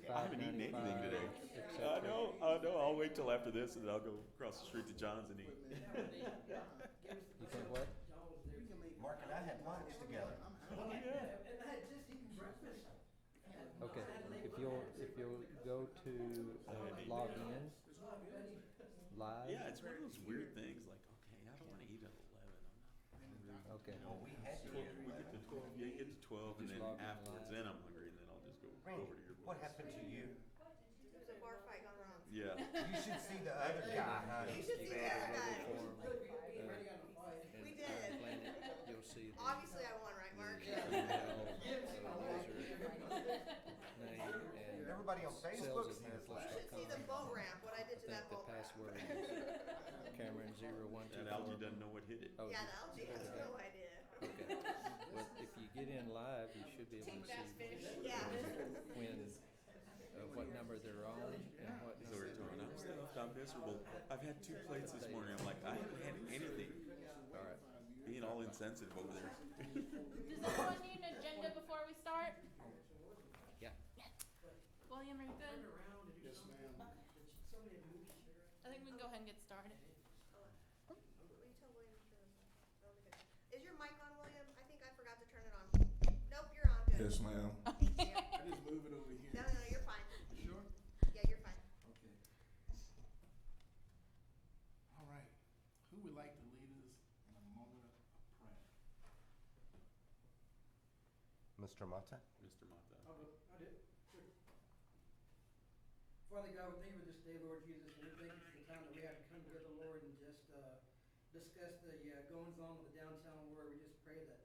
I haven't eaten anything today. Except I know. I'll wait till after this, and then I'll go across the street to John's and eat. you think what? Mark and I had lunch together. Oh yeah. Okay, if you'll go to log in live. Yeah, it's one of those weird things. Like, okay, I don't want to eat at 11. I'm not hungry. Okay. Well, we had to. We get to 12. Yeah, get to 12, and Just then log in afterwards, live. then I'm hungry, and then I'll just go Randy, over to your what place. happened to you? There's a bar fight gone wrong. Yeah. You should see the other guy, huh? You should see the other guy. And We did. Planet, you'll see the Obviously I won, right, Mark? name and Everybody on sales Facebook at sees this. You should see the boat ramp, what I did I to that think the boat ramp. password is Cameron 0124. That algae doesn't know what hit it. Oh, Yeah, the algae has no idea. Okay. But if you get in live, you should be able to see Yeah. when, what number they're on and what So we're number. talking, I'm stuffed, I'm miserable. I've had 2 plates this morning. I'm like, I haven't had anything. All right. Being all insensitive over there. Does anyone need an agenda before we start? Yeah. William, are you good? Yes, ma'am. I think we can go ahead and get started. Will you tell William to turn this on? Oh, okay. Is your mic on, William? I think I forgot to turn it on. Nope, you're on. Good. Yes, ma'am. Thank you. I just move it over here. No, you're fine. You sure? Yeah, you're fine. Okay. All right. Who would like to lead us in a moment of prayer? Mr. Mata? Mr. Mata. I did. Sure. Father God, we thank you for this day, Lord Jesus, and we thank you for the time that we had to come together, Lord, and just discuss the goings on with the downtown, Lord. We just pray that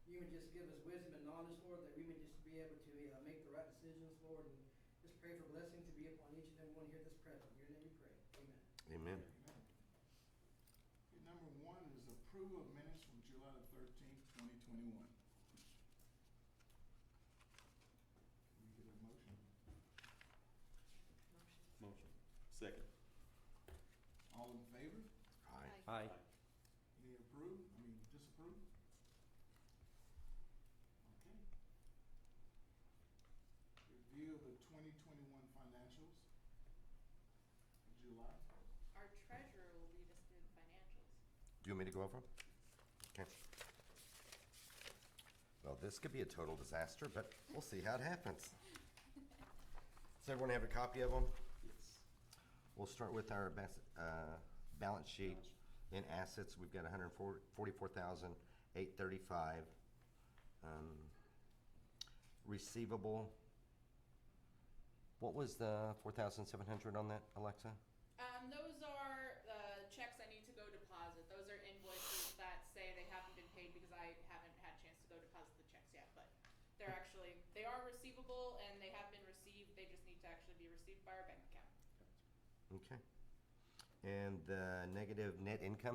you would just give us wisdom and knowledge, Lord, that we may just be able to make the right decisions, Lord, and just pray for blessing to be upon each and every one here this present. In your name we pray. Amen. Amen. Okay, number 1 is approval of minutes from July the 13th, 2021. Can we get a motion? Motion. Second. All in favor? Aye. Any approve? Disapprove? Okay. Review of the 2021 financials. July. Our treasurer will lead us through the financials. Do you want me to go over them? Okay. Well, this could be a total disaster, but we'll see how it happens. Does everyone have a copy of them? Yes. We'll start with our balance sheet. In assets, we've got $144,835. Receivable, what was the 4,700 on that, Alexa? Those are checks I need to go deposit. Those are invoices that say they haven't been paid because I haven't had a chance to go deposit the checks yet. But they are receivable and they have been received. They just need to actually be received by our bank account. Okay. And the negative net income,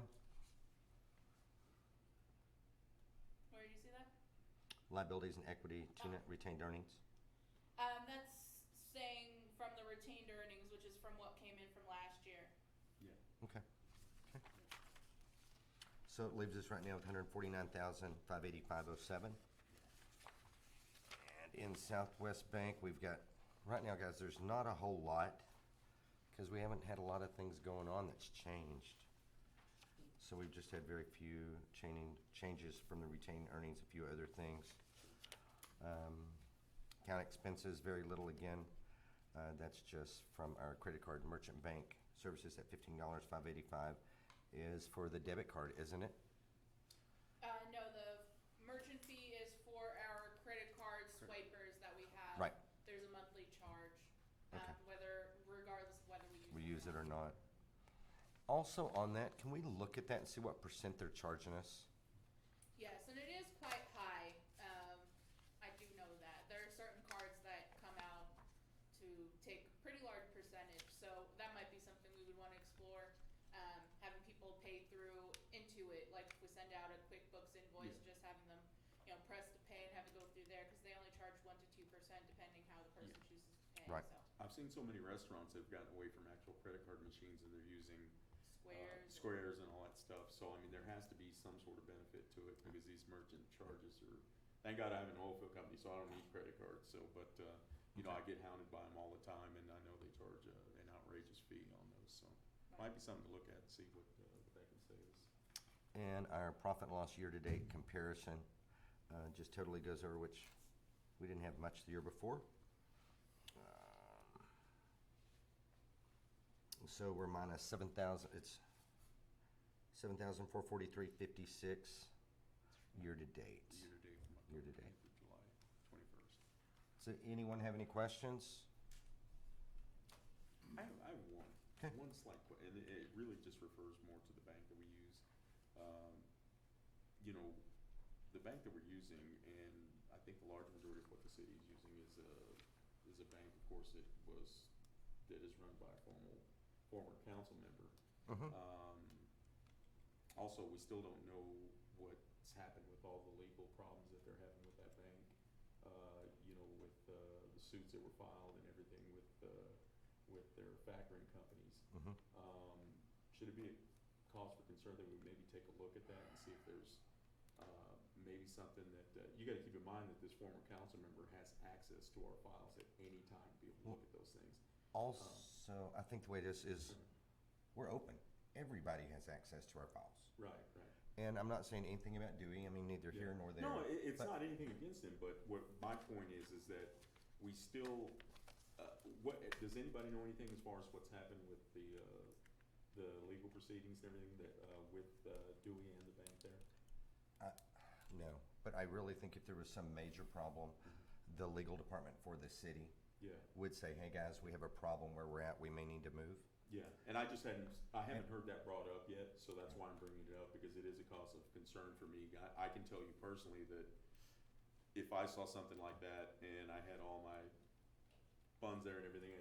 Where do you see that? liabilities and equity to net retained earnings. That's saying from the retained earnings, which is from what came in from last year. Yeah. Okay. Okay. So it leaves us right now with 149,585.07. And in Southwest Bank, we've got, right now, guys, there's not a whole lot because we haven't had a lot of things going on that's changed. So we've just had very few changes from the retained earnings, a few other things. Account expenses, very little again. That's just from our credit card merchant bank services at $15,585 is for the debit card, isn't it? No, the merchant fee is for our credit card swipers that we have. Right. There's a monthly charge, Okay. regardless of whether We use it or not. Also on that, can we look at that and see what % they're charging us? Yes, and it is quite high. I do know that. There are certain cards that come out to take a pretty large percentage, so that might be something we would want to explore. Having people pay through Intuit, like if we send out a QuickBooks invoice, just having them, press to pay and have it go through there, because they only charge 1 to 2% depending how the person chooses to pay. Right. So I've seen so many restaurants that have gotten away from actual credit card machines and they're using squares. and all that stuff. So I mean, there has to be some sort of benefit to it because these merchant charges are. Thank God I have an oil field company, so I don't need credit cards. So, but You know, I get hounded by them all the time, and I know they charge an outrageous fee on those, so might be something to look at and see what that can save us. And our profit and loss year-to-date comparison just totally goes over, which we didn't have much the year before. So we're minus 7,000, it's 7,443.56 year-to-date. Year-to-date from October Year-to-date. 20th to July 21st. So anyone have any questions? I have one. Okay. One slight and it really just refers more to the bank that we use. You know, the bank that we're using, and I think the large majority of what the city is using is a bank, of course, that is run by a former council member. Mhm. Also, we still don't know what's happened with all the legal problems that they're having with that bank. You know, with the suits that were filed and everything with their factoring companies. Mhm. Should it be a cause for concern that we maybe take a look at that and see if there's maybe something that you got to keep in mind that this former council member has access to our files at any time to be able to look at those things. Also, I think the way this is, we're open. Everybody has access to our files. Right. And I'm not saying anything about Dewey, I mean, neither here nor there. No, it's But- not anything against him, but what my point is that we still, what, does anybody know anything as far as what's happened with the legal proceedings and everything that, with Dewey and the bank there? No, but I really think if there was some major problem, the legal department for the city Yeah. would say, hey, guys, we have a problem where we're at, we may need to move. Yeah, and I haven't heard that brought up yet, so that's why I'm bringing it up, because it is a cause of concern for me. I can tell you personally that if I saw something like that and I had all my funds there and everything,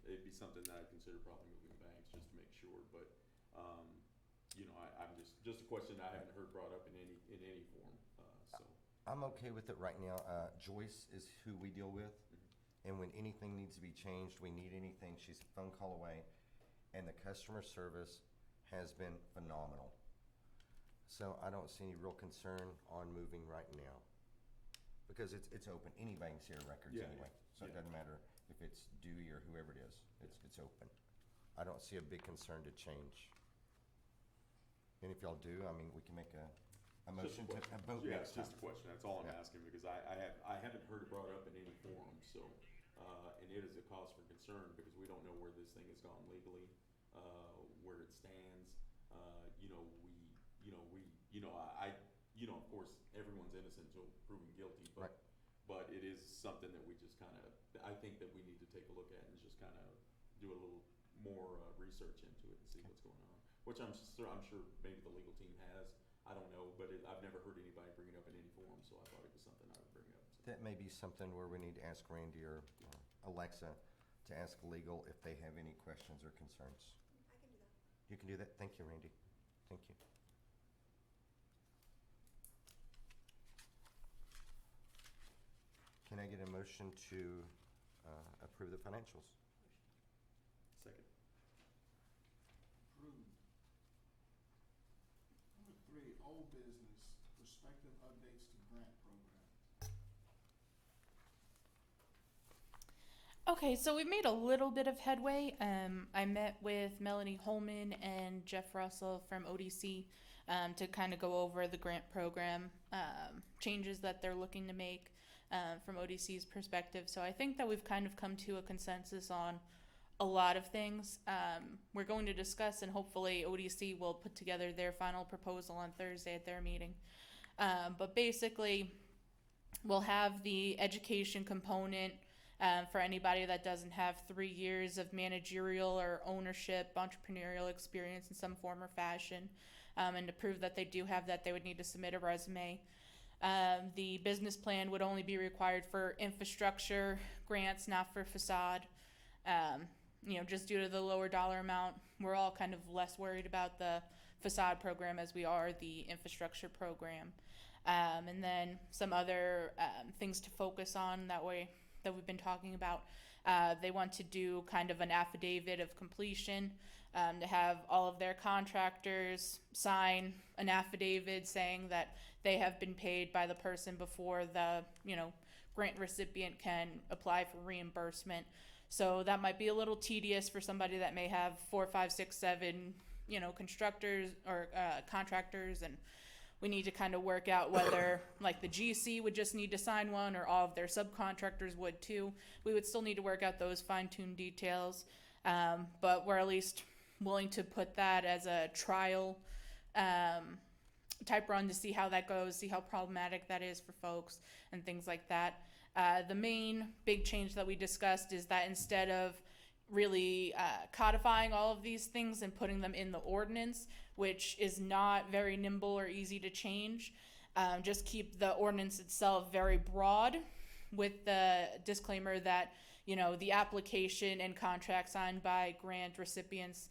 it'd be something that I'd consider probably moving banks just to make sure, but, you know, I'm just a question I haven't heard brought up in any form, so. I'm okay with it right now. Joyce is who we deal with, and when anything needs to be changed, we need anything, she's a phone call away, and the customer service has been phenomenal. So I don't see any real concern on moving right now, because it's open. Any bank's here records Yeah, anyway, so it yeah. doesn't matter if it's Dewey or whoever it is. It's open. I don't see a big concern to change. And if y'all do, I mean, we can make a Just motion a to question. vote Yeah, next it's just time. a question, that's all I'm Yeah. asking, because I haven't heard it brought up in any forum, so, and it is a cause for concern, because we don't know where this thing has gone legally, where it stands, of course, everyone's innocent until proven guilty, Right. but it is something that we just kinda, I think that we need to take a look at and just kinda do a little more, research into it and see what's going on, which I'm sure maybe the legal team has. I don't know, but I've never heard anybody bring it up in any forum, so I thought it was something I would bring up. So. That may be something where we need to ask Randy or Alexa to ask legal if they have any questions or concerns. I can do that. You can do that? Thank you, Randy. Thank you. Can I get a motion to approve the financials? Second. Approved. Number 3, old business, prospective updates to grant program. Okay, so we made a little bit of headway. I met with Melanie Holman and Jeff Russell from ODC to kind of go over the grant program changes that they're looking to make from ODC's perspective. So I think that we've kind of come to a consensus on a lot of things. We're going to discuss, and hopefully ODC will put together their final proposal on Thursday at their meeting. But basically, we'll have the education component for anybody that doesn't have 3 years of managerial or ownership, entrepreneurial experience in some form or fashion. And to prove that they do have that, they would need to submit a resume. The business plan would only be required for infrastructure grants, not for facade. Just due to the lower dollar amount, we're all kind of less worried about the facade program as we are the infrastructure program. And then some other things to focus on that we've been talking about. They want to do kind of an affidavit of completion, to have all of their contractors sign an affidavit saying that they have been paid by the person before the, grant recipient can apply for reimbursement. So that might be a little tedious for somebody that may have 4, 5, 6, 7, constructors or contractors, and we need to kind of work out whether like the GC would just need to sign one or all of their subcontractors would too. We would still need to work out those fine-tuned details, but we're at least willing to put that as a trial type run to see how that goes, see how problematic that is for folks and things like that. The main big change that we discussed is that instead of really codifying all of these things and putting them in the ordinance, which is not very nimble or easy to change, just keep the ordinance itself very broad with the disclaimer that the application and contract signed by grant recipients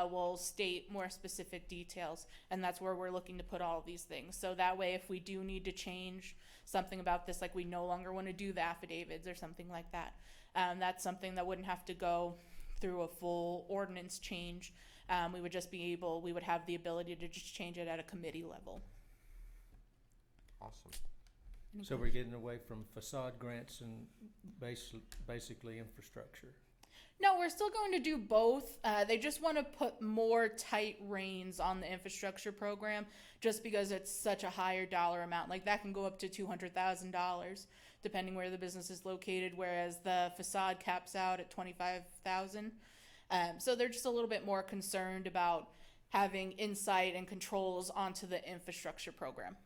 will state more specific details, and that's where we're looking to put all of these things. So that way, if we do need to change something about this, like we no longer want to do the affidavits or something like that, that's something that wouldn't have to go through a full ordinance change. We would have the ability to just change it at a committee level. Awesome. So we're getting away from facade grants and basically infrastructure. No, we're still going to do both. They just want to put more tight reins on the infrastructure program just because it's such a higher dollar amount. Like that can go up to $200,000 depending where the business is located, whereas the facade caps out at $25,000. So they're just a little bit more concerned about having insight and controls onto the infrastructure program.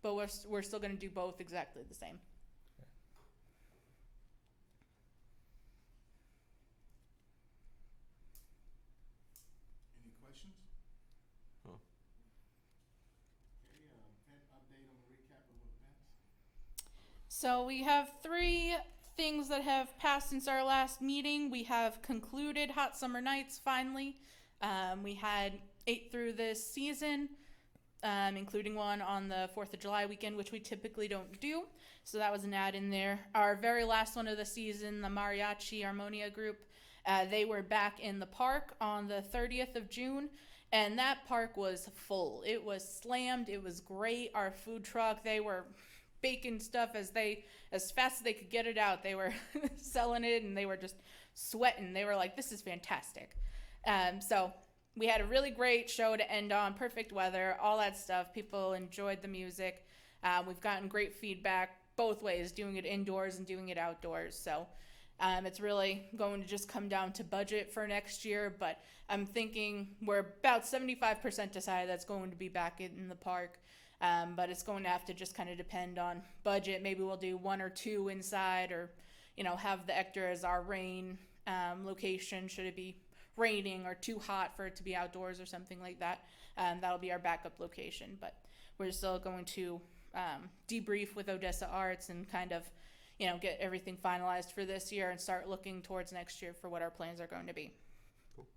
But we're still going to do both exactly the same. Any questions? Huh. Okay, event update on the recap of events. So we have 3 things that have passed since our last meeting. We have concluded Hot Summer Nights finally. We had 8 through this season, including one on the 4th of July weekend, which we typically don't do. So that was an add in there. Our very last one of the season, the Mariachi Harmonia group, they were back in the park on the 30th of June, and that park was full. It was slammed. It was great. Our food truck, they were baking stuff as fast as they could get it out. They were selling it, and they were just sweating. They were like, this is fantastic. So we had a really great show to end on, perfect weather, all that stuff. People enjoyed the music. We've gotten great feedback both ways, doing it indoors and doing it outdoors. So it's really going to just come down to budget for next year, but I'm thinking we're about 75% decided that's going to be back in the park. But it's going to have to just kind of depend on budget. Maybe we'll do 1 or 2 inside, or, have the Ector as our rain location should it be raining or too hot for it to be outdoors or something like that. That'll be our backup location, but we're still going to debrief with Odessa Arts and kind of, get everything finalized for this year and start looking towards next year for what our plans are going to be. Cool.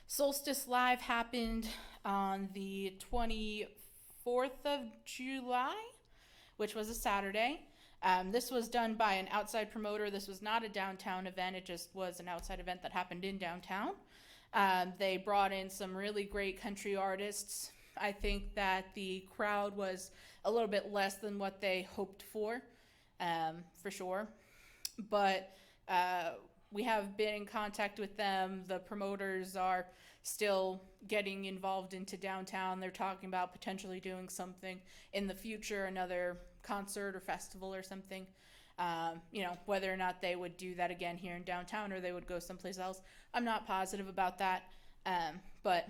Solstice Live happened on the 24th of July, which was a Saturday. This was done by an outside promoter. This was not a downtown event. It just was an outside event that happened in downtown. They brought in some really great country artists. I think that the crowd was a little bit less than what they hoped for sure. But we have been in contact with them. The promoters are still getting involved into downtown. They're talking about potentially doing something in the future, another concert or festival or something. Whether or not they would do that again here in downtown or they would go someplace else, I'm not positive about that. But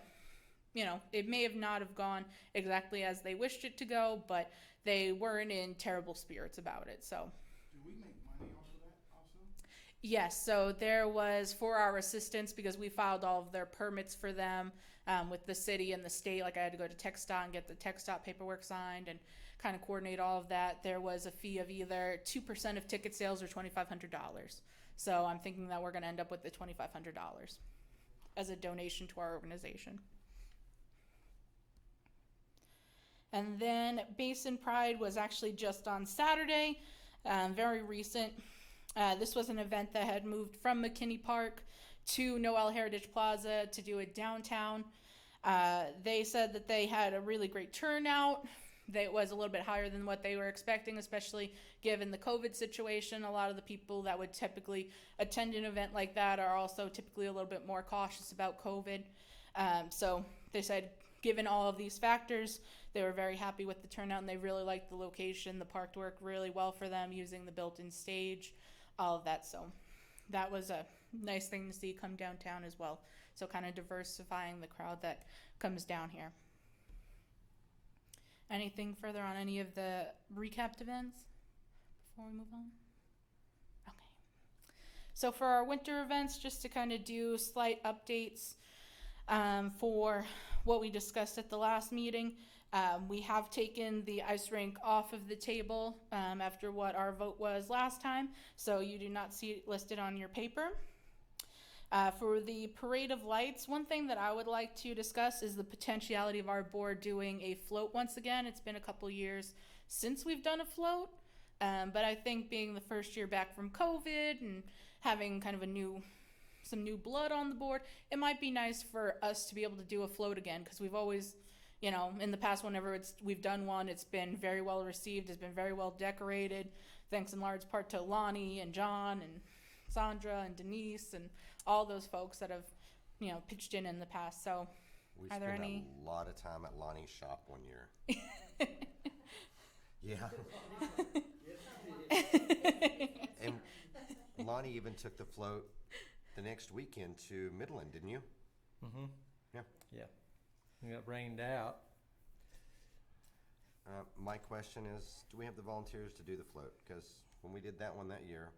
it may have not have gone exactly as they wished it to go, but they weren't in terrible spirits about it. So Do we make money off of that also? yes, so there was 4-hour assistance because we filed all of their permits for them with the city and the state. Like I had to go to TxDOT and get the TxDOT paperwork signed and kind of coordinate all of that. There was a fee of either 2% of ticket sales or $2,500. So I'm thinking that we're going to end up with the $2,500 as a donation to our organization. And then Basin Pride was actually just on Saturday, very recent. This was an event that had moved from McKinney Park to Noel Heritage Plaza to do it downtown. They said that they had a really great turnout. it was a little bit higher than what they were expecting, especially given the COVID situation. A lot of the people that would typically attend an event like that are also typically a little bit more cautious about COVID. So they said, given all of these factors, they were very happy with the turnout, and they really liked the location. The park worked really well for them, using the built-in stage, all of that. So that was a nice thing to see come downtown as well. So kind of diversifying the crowd that comes down here. Anything further on any of the recapped events before we move on? Okay. So for our winter events, just to kind of do slight updates for what we discussed at the last meeting. We have taken the ice rink off of the table after what our vote was last time, so you do not see it listed on your paper. For the Parade of Lights, one thing that I would like to discuss is the potentiality of our board doing a float once again. It's been a couple years since we've done a float, but I think being the first year back from COVID and having kind of some new blood on the board, it might be nice for us to be able to do a float again, because we've always, in the past, whenever we've done one, it's been very well received, it's been very well decorated, thanks in large part to Lonnie and John and Sandra and Denise and all those folks that have, pitched in the past. So We are there spent any? a lot of time at Lonnie's shop one year. Yeah. And Lonnie even took the float the next weekend to Midland, didn't you? Mm-hmm. Yeah. Yeah. We got rained out. My question is, do we have the volunteers to do the float? Because when we did that one that year,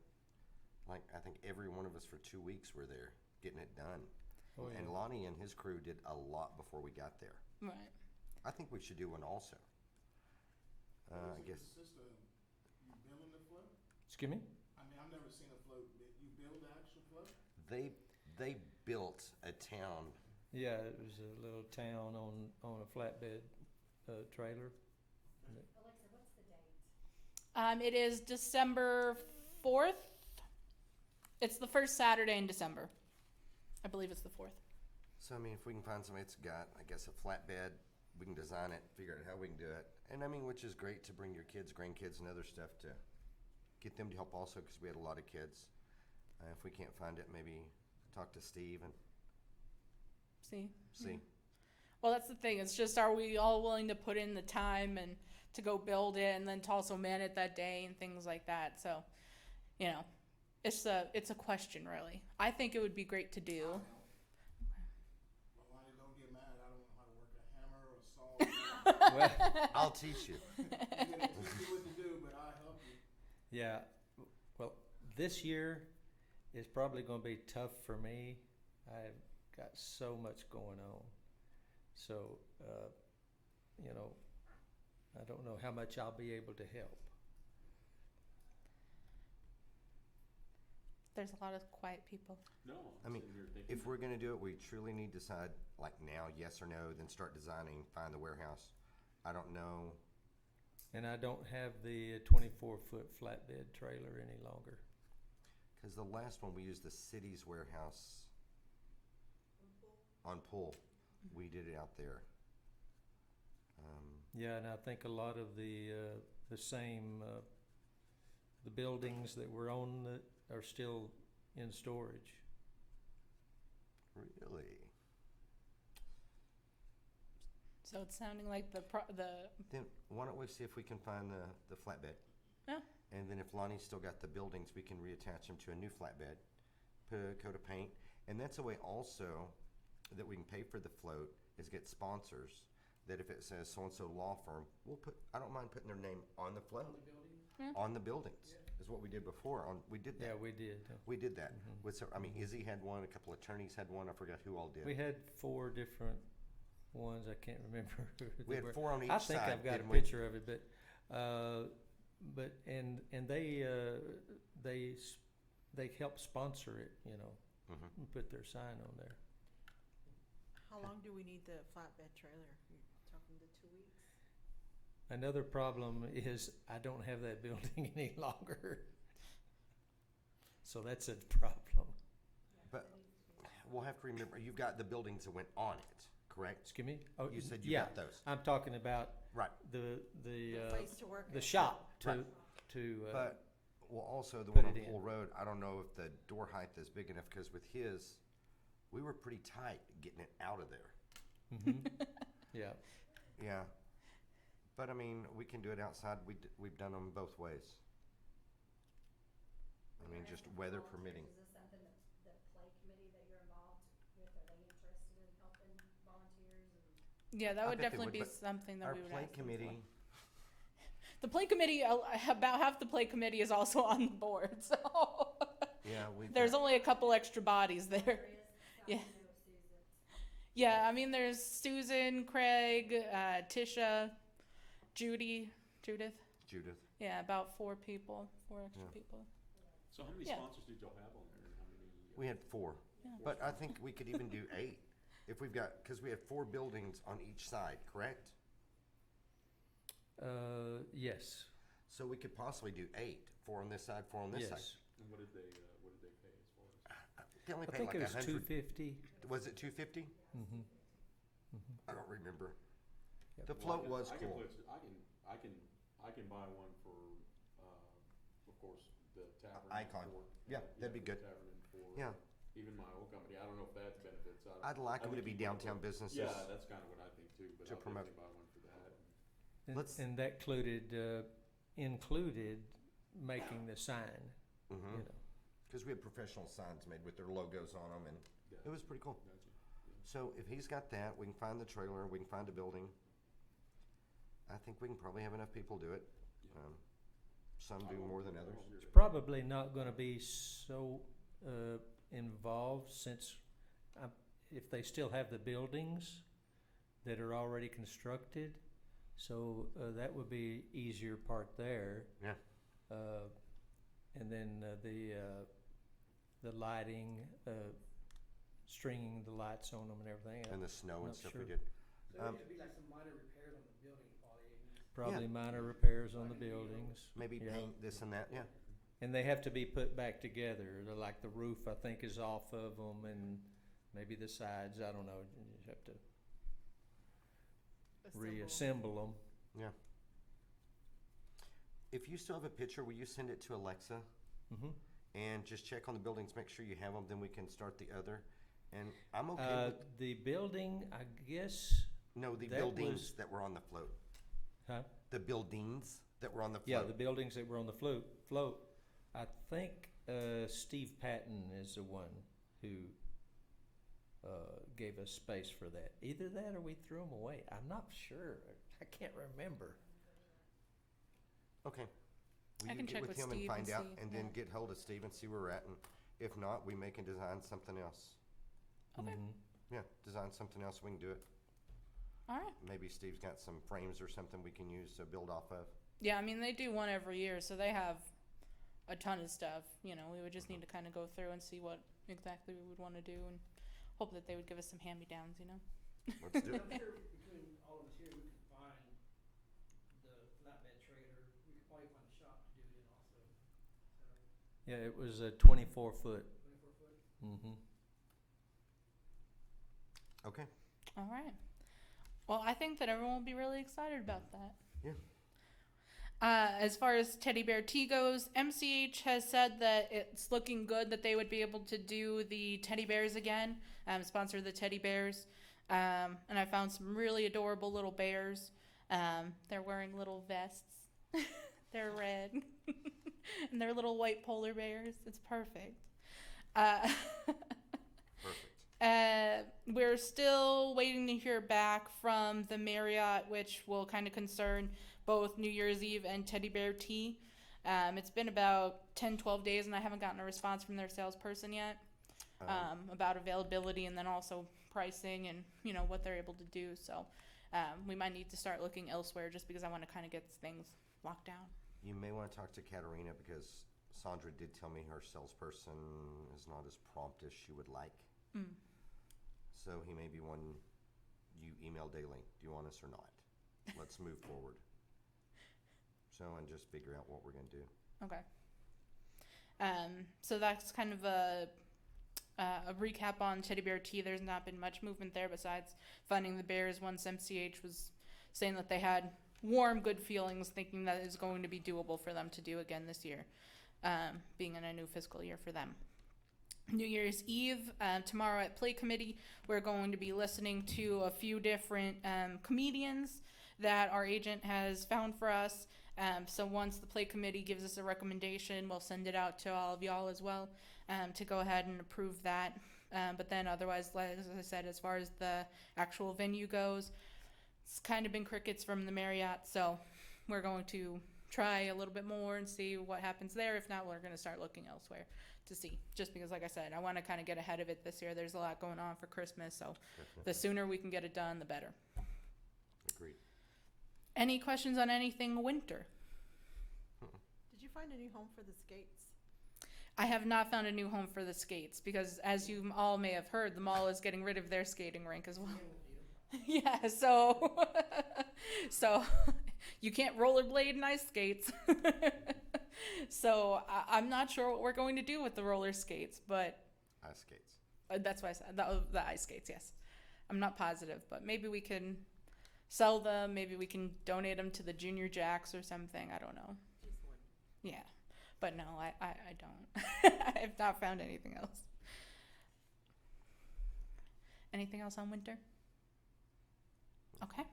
I think every one of us for 2 weeks were there getting it done. Oh, yeah. And Lonnie and his crew did a lot before we got there. Right. I think we should do one also. I guess. Consist of you building the float? Excuse me? I mean, I've never seen a float. You build the actual float? They built a town. Yeah, it was a little town on a flatbed trailer. Alexa, what's the date? It is December 4th. It's the first Saturday in December. I believe it's the 4th. So, I mean, if we can find somebody that's got, I guess, a flatbed, we can design it, figure out how we can do it. And, I mean, which is great to bring your kids, grandkids, and other stuff to get them to help also, because we had a lot of kids. If we can't find it, maybe talk to Steve and see. Well, that's the thing. It's just, are we all willing to put in the time and to go build it, and then to also man it that day and things like that? So, it's a question, really. I think it would be great to do. Well, Lonnie, don't get mad. I don't know how to work a hammer or a saw. Well, I'll teach you. You do what to do, but I'll help you. yeah. Well, this year is probably going to be tough for me. I've got so much going on. So, I don't know how much I'll be able to help. There's a lot of quiet people. No, I I'm mean, sitting here thinking. If we're going to do it, we truly need to decide, like now, yes or no, then start designing, find the warehouse. I don't know. And I don't have the 24-foot flatbed trailer any longer. Because the last one, we used the city's warehouse on pull. We did it out there. Yeah, and I think a lot of the same the buildings that were on are still in storage. Really? So it's sounding like the Then why don't we see if we can find the flatbed? Yeah. And then if Lonnie's still got the buildings, we can reattach them to a new flatbed, put a coat of paint. And that's a way also that we can pay for the float is get sponsors that if it says so-and-so law firm, I don't mind putting their name on the float. On the buildings. Is what we did before. We did that. Yeah, we did. We did that. Mhm. Izzy had one, a couple attorneys had one, I forgot who all did. We had 4 different ones. I can't remember. Who We they had were. 4 on each I side. think I've got a didn't we? picture of it, but they help sponsor it, Mhm. and put their sign on there. How long do we need the flatbed trailer? You're talking the 2 weeks? Another problem is I don't have that building any longer, so that's a problem. But we'll have to remember, you've got the buildings that went on it, correct? Excuse me? Oh, You said you yeah, got those. I'm talking about Right. the Place to work. the at. shop Right. to But, well, also the put one on it in. Pool Road, I don't know if the door height is big enough, because with his, we were pretty tight getting it out of there. yeah. Yeah. But I mean, we can do it outside. We've done them both ways. I mean, just weather permitting. Is this something that play committee that you're involved with, are they interested in helping volunteers and? Yeah, that I would bet they definitely would, be but something that Our we would play ask them for. committee, The play committee, about half the play committee is also on the board, so yeah, there's only a couple extra bodies there. There is some, Yeah. I know of Susan. Yeah, I mean, there's Susan, Craig, Tisha, Judith. Judith. Yeah, about four extra Yeah. people. So how many Yeah. sponsors did y'all have on there, and how many? We had 4. Yeah. But I think we could even do 8 if we've got, because we have 4 buildings on each side, correct? Yes. So we could possibly do 8, 4 on this side, 4 on this side. Yes. And what did they pay as far as? They only I paid think like it was 100. $250. Was it 250? Mm-hmm. I don't remember. Yep. The float was I cool. I can buy one for, of course, the tavern. Icon. for- Yeah, that'd be for the good. Tavern and for Yeah. even my old company. I don't know if that's benefits. I'd like I them to think be you might downtown put- businesses. Yeah, that's kind of what I think too, but to I'll promote. definitely buy one for that. Let's- And that included making the sign. You Mm-hmm. know. Because we had professional signs made with their logos on them, and Yeah. it was pretty cool. Gotcha. Yeah. So if he's got that, we can find the trailer, we can find a building. I think we can probably have enough people do it. Yeah. Some I do won't- more than I others. won't be It's ready. probably not going to be so involved since if they still have the buildings that are already constructed, so that would be easier part there. Yeah. And then the lighting, stringing the lights on them and everything. And the snow and Not stuff sure. we did. So it could be like some minor repairs on the building, probably. Probably Yeah. minor repairs on the buildings. Maybe Yeah. paint this and that, yeah. And they have to be put back together. They're like the roof, I think, is off of them, and maybe the sides. I don't know. You just have to Assemble. reassemble them. Yeah. If you still have a picture, will you send it to Alexa? Mm-hmm. And just check on the buildings, make sure you have them, then we can start the other. And I'm okay with, The building, I guess. no, the that buildings was- that were on the float. Huh? The buildings that were on the float. Yeah, the buildings that were on the float. I think Steve Patton is the one who gave us space for that. Either that or we threw them away. I'm not sure. I can't remember. Okay. Will I you can get check with with him and Steve find and out, see, and then yeah. get hold of Steve and see where we're at, and if not, we may can design something else. Okay. Mhm. Yeah, design something else, we can do it. All right. Maybe Steve's got some frames or something we can use to build off of. Yeah, I mean, they do one every year, so they have a ton of stuff. You know, we would just need to kind of go through and see what exactly we would want to do and hope that they would give us some hand-me-downs, you know? Let's do it. I'm sure between all of us here, we could find the flatbed trailer. We could probably find a shop to do it in also. So, Yeah, it was a 24-foot. 24-foot. Mm-hmm. Okay. All right. Well, I think that everyone will be really excited about that. Yeah. As far as Teddy Bear Tea goes, MCH has said that it's looking good that they would be able to do the teddy bears again, sponsor the teddy bears. And I found some really adorable little bears. They're wearing little vests. They're red. And they're little white polar bears. It's perfect. Perfect. We're still waiting to hear back from the Marriott, which will kind of concern both New Year's Eve and Teddy Bear Tea. It's been about 10, 12 days, and I haven't gotten a response from their salesperson yet about availability and then also pricing and, you know, what they're able to do. So we might need to start looking elsewhere just because I want to kind of get things locked down. You may want to talk to Katerina because Sandra did tell me her salesperson is not as prompt as she would like. Mm. So he may be one you email daily. Do you want us or not? Let's move forward. So, and just figure out what we're going to do. Okay. So that's kind of a recap on Teddy Bear Tea. There's not been much movement there besides funding the Bears once MCH was saying that they had warm, good feelings, thinking that it's going to be doable for them to do again this year, being in a new fiscal year for them. New Year's Eve, tomorrow at Play Committee, we're going to be listening to a few different comedians that our agent has found for us. So once the Play Committee gives us a recommendation, we'll send it out to all of y'all as well to go ahead and approve that. But then otherwise, like as I said, as far as the actual venue goes, it's kind of been crickets from the Marriott. So we're going to try a little bit more and see what happens there. If not, we're going to start looking elsewhere to see. Just because, like I said, I want to kind of get ahead of it this year. There's a lot going on for Christmas. So the sooner we can get it done, the better. Agreed. Any questions on anything winter? Did you find a new home for the skates? I have not found a new home for the skates because, as you all may have heard, the mall is getting rid of their skating rink as well. Yeah, so you can't rollerblade in ice skates. So I'm not sure what we're going to do with the roller skates, but Ice skates. that's why I said the ice skates. Yes, I'm not positive, but maybe we can sell them. Maybe we can donate them to the Junior Jacks or something. I don't know. Just one. Yeah, but no, I don't. I have not found anything else. Anything else on winter? Okay.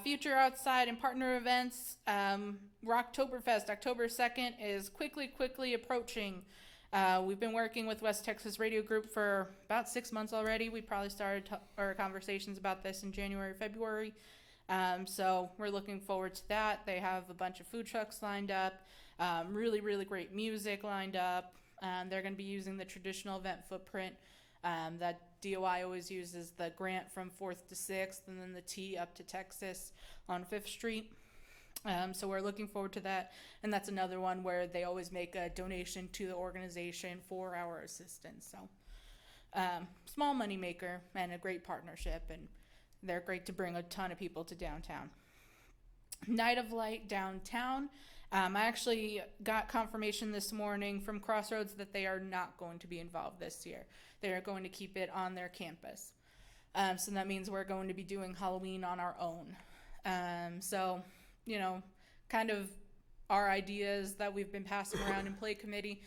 Future outside and partner events. Rocktoberfest, October 2nd, is quickly approaching. We've been working with West Texas Radio Group for about 6 months already. We probably started our conversations about this in January, February. So we're looking forward to that. They have a bunch of food trucks lined up, really great music lined up. They're going to be using the traditional event footprint that DOI always uses, the Grant from 4th to 6th, and then the T up to Texas on 5th Street. So we're looking forward to that. And that's another one where they always make a donation to the organization for our assistance. So small money maker and a great partnership, and they're great to bring a ton of people to downtown. Night of Light downtown. I actually got confirmation this morning from Crossroads that they are not going to be involved this year. They are going to keep it on their campus. So that means we're going to be doing Halloween on our own. So, you know, kind of our ideas that we've been passing around in Play Committee.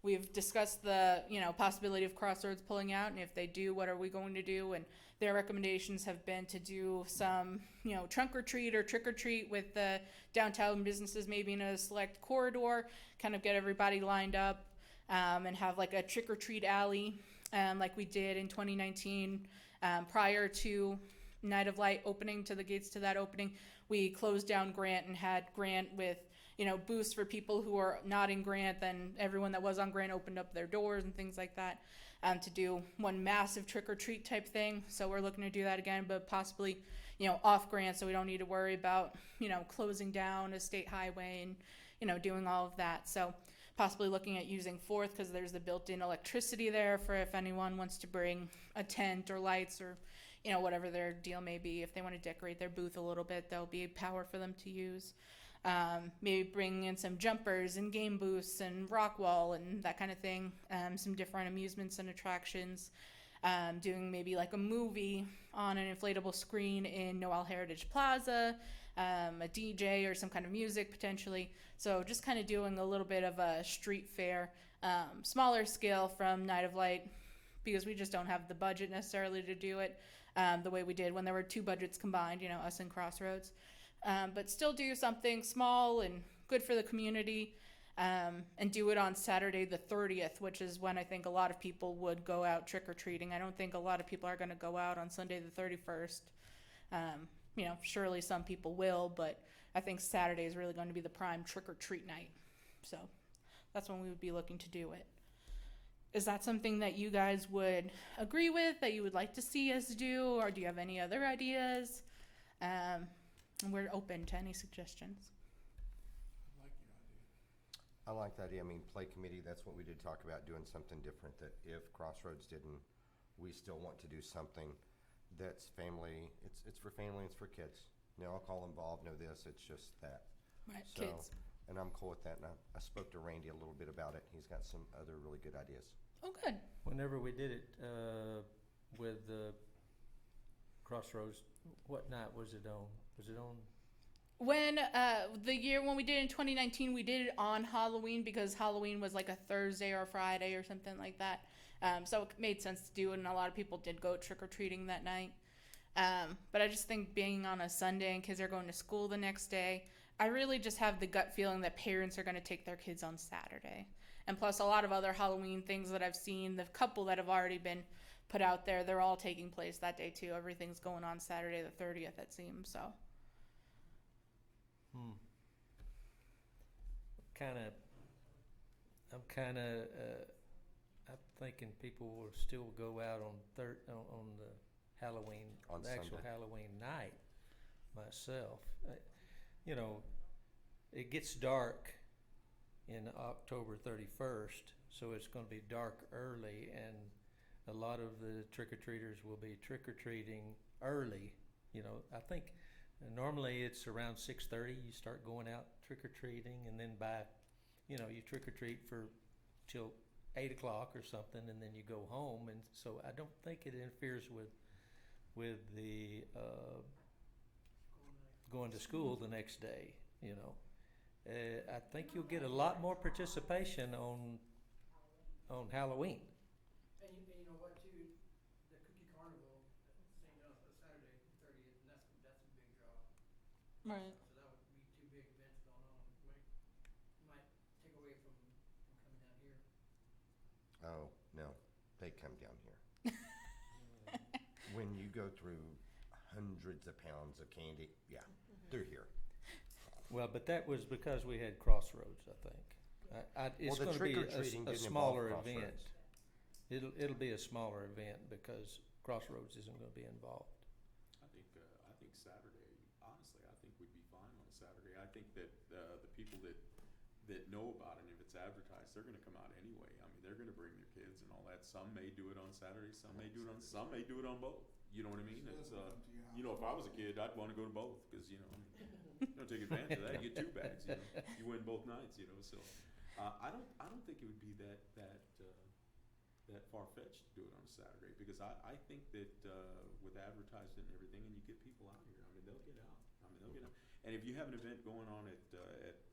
We've discussed the, possibility of Crossroads pulling out, and if they do, what are we going to do? And their recommendations have been to do some, trunk or treat or trick or treat with the downtown businesses, maybe in a select corridor, kind of get everybody lined up, and have like a trick or treat alley, like we did in 2019, prior to Night of Light opening, to the gates to that opening. We closed down Grant and had Grant with, booths for people who are not in Grant. Then everyone that was on Grant opened up their doors and things like that, to do one massive trick or treat type thing. So we're looking to do that again, but possibly, off Grant, so we don't need to worry about, closing down a state highway and, doing all of that. So possibly looking at using 4th because there's the built-in electricity there for if anyone wants to bring a tent or lights or, whatever their deal may be. If they want to decorate their booth a little bit, there'll be power for them to use. Maybe bring in some jumpers and game booths and rock wall and that kind of thing. Some different amusements and attractions. Doing maybe like a movie on an inflatable screen in Noel Heritage Plaza. A DJ or some kind of music potentially. So just kind of doing a little bit of a street fair, smaller scale from Night of Light, because we just don't have the budget necessarily to do it the way we did when there were 2 budgets combined, us and Crossroads. But still do something small and good for the community, and do it on Saturday the 30th, which is when I think a lot of people would go out trick-or-treating. I don't think a lot of people are going to go out on Sunday the 31st. Surely some people will, but I think Saturday is really going to be the prime trick-or-treat night. So that's when we would be looking to do it. Is that something that you guys would agree with, that you would like to see us do, or do you have any other ideas? And we're open to any suggestions. I like your idea. I like the idea. I mean, Play Committee, that's what we did talk about, doing something different, that if Crossroads didn't, we still want to do something that's family. It's for family, it's for kids. No alcohol involved, no this, it's just that. Right, So, kids. and I'm cool with that, and I spoke to Randy a little bit about it. He's got some other really good ideas. Oh, good. Whenever we did it, with the Crossroads, what night was it on? Was it on? When the year when we did it in 2019, we did it on Halloween because Halloween was like a Thursday or Friday or something like that. So it made sense to do it, and a lot of people did go trick or treating that night. But I just think being on a Sunday and kids are going to school the next day, I really just have the gut feeling that parents are going to take their kids on Saturday. And plus, a lot of other Halloween things that I've seen, the couple that have already been put out there, they're all taking place that day too. Everything's going on Saturday the 30th, it seems. So. I'm thinking people will still go out on the Halloween, On the actual Sunday. Halloween night. Myself, you know, it gets dark in October 31st, so it's going to be dark early, and a lot of the trick-or-treaters will be trick-or-treating early. You know, I think normally it's around 6:30 you start going out trick-or-treating, and then by, you know, you trick-or-treat for till 8 o'clock or something, and then you go home. And so I don't think it interferes with the going to school the next day, you know. I think you'll get a lot more participation on Halloween. And you know what too, the Cookie Carnival, Saturday, 30th, and that's a big draw. Right. So that would be two big events going on. Might take away from coming down here. Oh, no, they come down here. When you go through hundreds of pounds of candy, yeah, they're here. Well, but that was because we had Crossroads, I think. It's Well, the going to be trick-or-treating a didn't smaller involve event. Crossroads. It'll be a smaller event because Crossroads isn't going to be involved. I think Saturday, honestly, I think we'd be fine on a Saturday. I think that the people that know about it, and if it's advertised, they're gonna come out anyway. I mean, they're gonna bring their kids and all that. Some may do it on Saturday, some may do it on both. You know what I mean? It's, you know, if I was a kid, I'd wanna go to both, cause you know, you don't take advantage of that, you get 2 bags, you know, you win both nights, you know, so. I don't think it would be that far-fetched to do it on a Saturday, because I think that, with advertising and everything, and you get people out here, I mean, they'll get out. And if you have an event going on at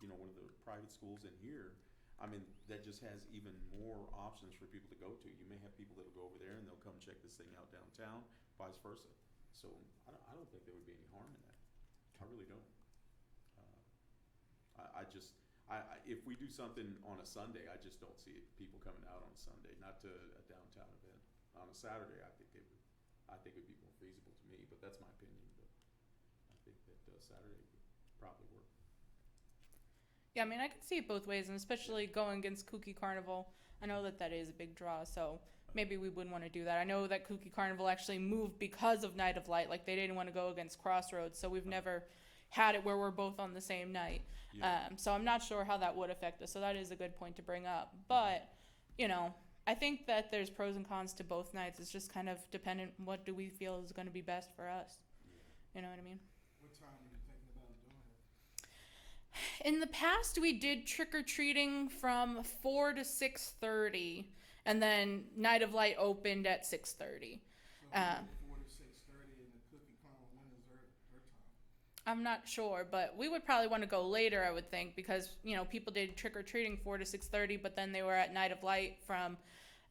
you know, one of the private schools in here, I mean, that just has even more options for people to go to. You may have people that'll go over there and they'll come check this thing out downtown, vice versa. So I don't think there would be any harm in that. I really don't. If we do something on a Sunday, I just don't see people coming out on a Sunday, not to a downtown event. On a Saturday, I think it would be more feasible to me, but that's my opinion. But I think that Saturday would probably work. Yeah, I mean, I can see it both ways, and especially going against Cookie Carnival. I know that is a big draw, so maybe we wouldn't want to do that. I know that Cookie Carnival actually moved because of Night of Light. Like, they didn't want to go against Crossroads, so we've never had it where we're both on the same night. Yeah. So I'm not sure how that would affect us, so that is a good point to bring up. But, you know, I think that there's pros and cons to both nights. It's just kind of dependent what do we feel is going to be best for us. You know what I mean? What time are you thinking about doing it? In the past, we did trick-or-treating from 4 to 6:30, and then Night of Light opened at 6:30. So 4 to 6:30, and the Cookie Carnival, when is their time? I'm not sure, but we would probably want to go later, I would think, because, you know, people did trick-or-treating 4 to 6:30, but then they were at Night of Light from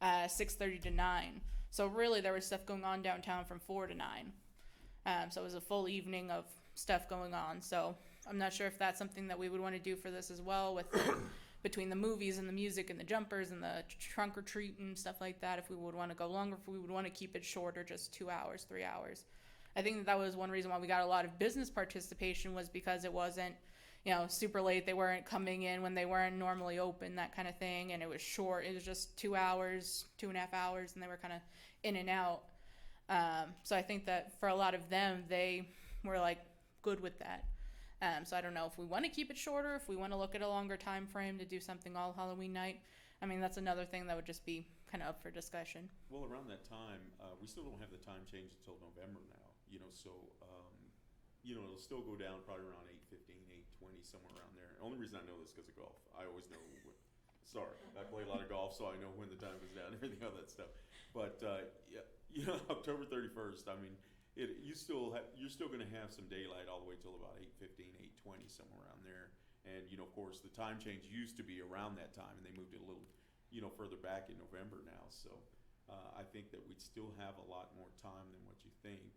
6:30 to 9. So really, there was stuff going on downtown from 4 to 9. So it was a full evening of stuff going on. So I'm not sure if that's something that we would want to do for this as well, with between the movies and the music and the jumpers and the trunk or treat and stuff like that. If we would want to go longer, if we would want to keep it shorter, just 2 hours, 3 hours. I think that was one reason why we got a lot of business participation, was because it wasn't, you know, super late. They weren't coming in when they weren't normally open, that kind of thing. And it was short. It was just 2 hours, 2.5 hours, and they were kind of in and out. So I think that for a lot of them, they were like good with that. So I don't know if we want to keep it shorter, if we want to look at a longer time frame to do something all Halloween night. I mean, that's another thing that would just be kind of up for discussion. Well, around that time, we still don't have the time change until November now, you know, so, you know, it'll still go down probably around 8:15, 8:20, somewhere around there. The only reason I know this is because of golf. I always know Sorry, I play a lot of golf, so I know when the time goes down, everything, all that stuff. But, yeah, you know, October 31st, I mean, you're still gonna have some daylight all the way till about 8:15, 8:20, somewhere around there. And, you know, of course, the time change used to be around that time, and they moved it a little, you know, further back in November now. So, I think that we'd still have a lot more time than what you think.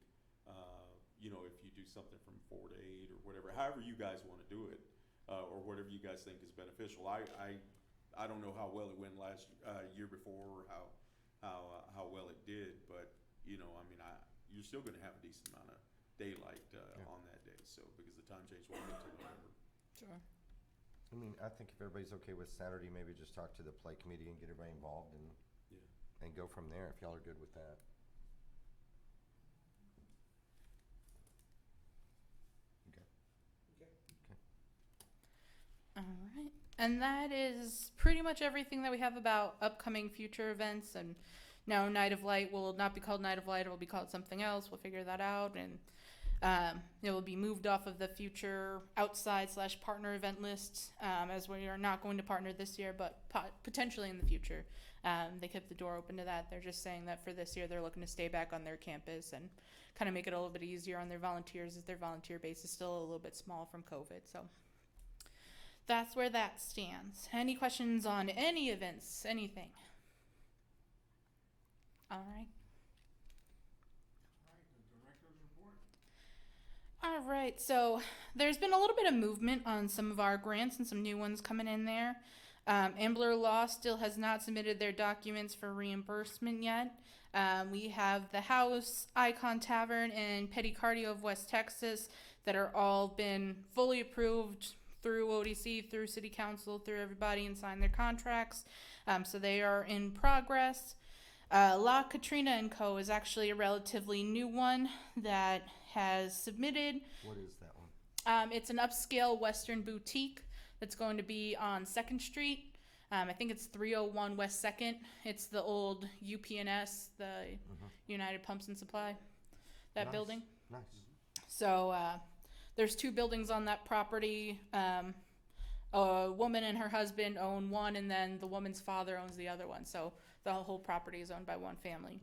You know, if you do something from 4 to 8 or whatever, however you guys wanna do it, or whatever you guys think is beneficial. I don't know how well it went last year before, or how well it did, but you know, I mean, you're still going to have a decent amount of daylight on that day. So because the time change won't until November. Sure. I mean, I think if everybody's okay with Saturday, maybe just talk to the play committee and get everybody involved and go from there, if y'all are good with that. Okay. All right. And that is pretty much everything that we have about upcoming future events. And now Night of Light will not be called Night of Light. It will be called something else. We'll figure that out. And it will be moved off of the future outside/partner event list, as we are not going to partner this year, but potentially in the future. They kept the door open to that. They're just saying that for this year, they're looking to stay back on their campus and kind of make it a little bit easier on their volunteers, as their volunteer base is still a little bit small from COVID. So that's where that stands. Any questions on any events, anything? All right. All right, the director's report. All right, so there's been a little bit of movement on some of our grants and some new ones coming in there. Ambler Law still has not submitted their documents for reimbursement yet. We have the House, Icon Tavern, and Petty Cardio of West Texas that are all been fully approved through ODC, through City Council, through everybody, and signed their contracts. So they are in progress. La Katrina & Co. is actually a relatively new one that has submitted. What is that one? It's an upscale Western boutique that's going to be on 2nd Street. I think it's 301 West 2nd. It's the old UPNS, the United Pumps and Supply, that Nice. building. Nice. So there's 2 buildings on that property. A woman and her husband own one, and then the woman's father owns the other one. So the whole property is owned by one family.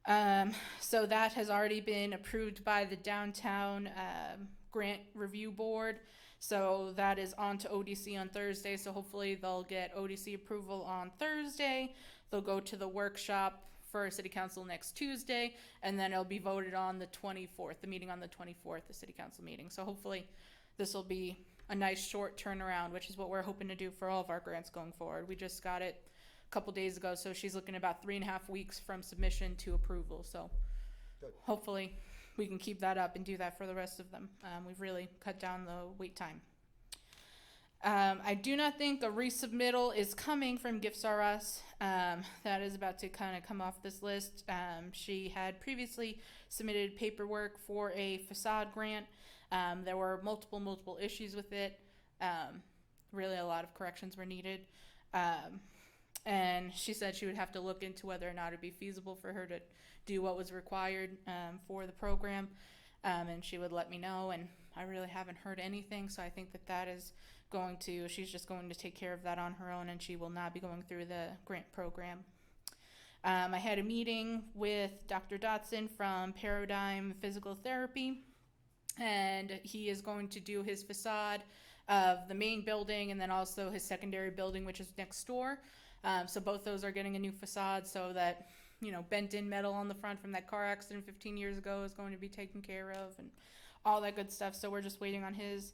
Nice. So that has already been approved by the Downtown Grant Review Board. So that is on to ODC on Thursday. So hopefully they'll get ODC approval on Thursday. They'll go to the workshop for City Council next Tuesday, and then it'll be voted on the 24th, the meeting on the 24th, the City Council meeting. So hopefully this will be a nice short turnaround, which is what we're hoping to do for all of our grants going forward. We just got it a couple days ago, so she's looking about 3.5 weeks from submission to approval. So Good. hopefully we can keep that up and do that for the rest of them. We've really cut down the wait time. I do not think a resubmittal is coming from Gifts R Us. That is about to kind of come off this list. She had previously submitted paperwork for a facade grant. There were multiple issues with it. Really a lot of corrections were needed. And she said she would have to look into whether or not it'd be feasible for her to do what was required for the program. And she would let me know, and I really haven't heard anything, so I think that is she's just going to take care of that on her own, and she will not be going through the grant program. I had a meeting with Dr. Dotson from Paradigm Physical Therapy, and he is going to do his facade of the main building and then also his secondary building, which is next door. So both those are getting a new facade, so that, bent in metal on the front from that car accident 15 years ago is going to be taken care of, and all that good stuff. So we're just waiting on his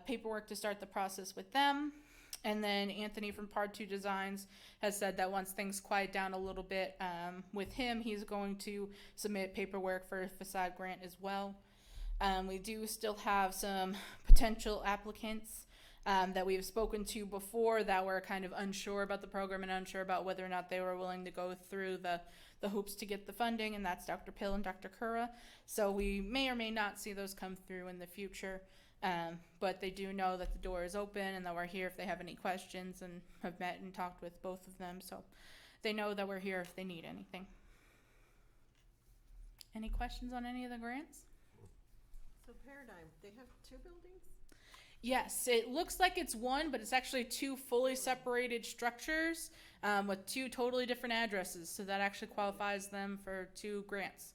paperwork to start the process with them. And then Anthony from Part 2 Designs has said that once things quiet down a little bit with him, he's going to submit paperwork for a facade grant as well. We do still have some potential applicants that we've spoken to before that were kind of unsure about the program and unsure about whether or not they were willing to go through the hoops to get the funding, and that's Dr. Pill and Dr. Kura. So we may or may not see those come through in the future, but they do know that the door is open and that we're here if they have any questions, and have met and talked with both of them, so they know that we're here if they need anything. Any questions on any of the grants? So Paradigm, they have 2 buildings? Yes, it looks like it's one, but it's actually two fully separated structures with two totally different addresses. So that actually qualifies them for two grants.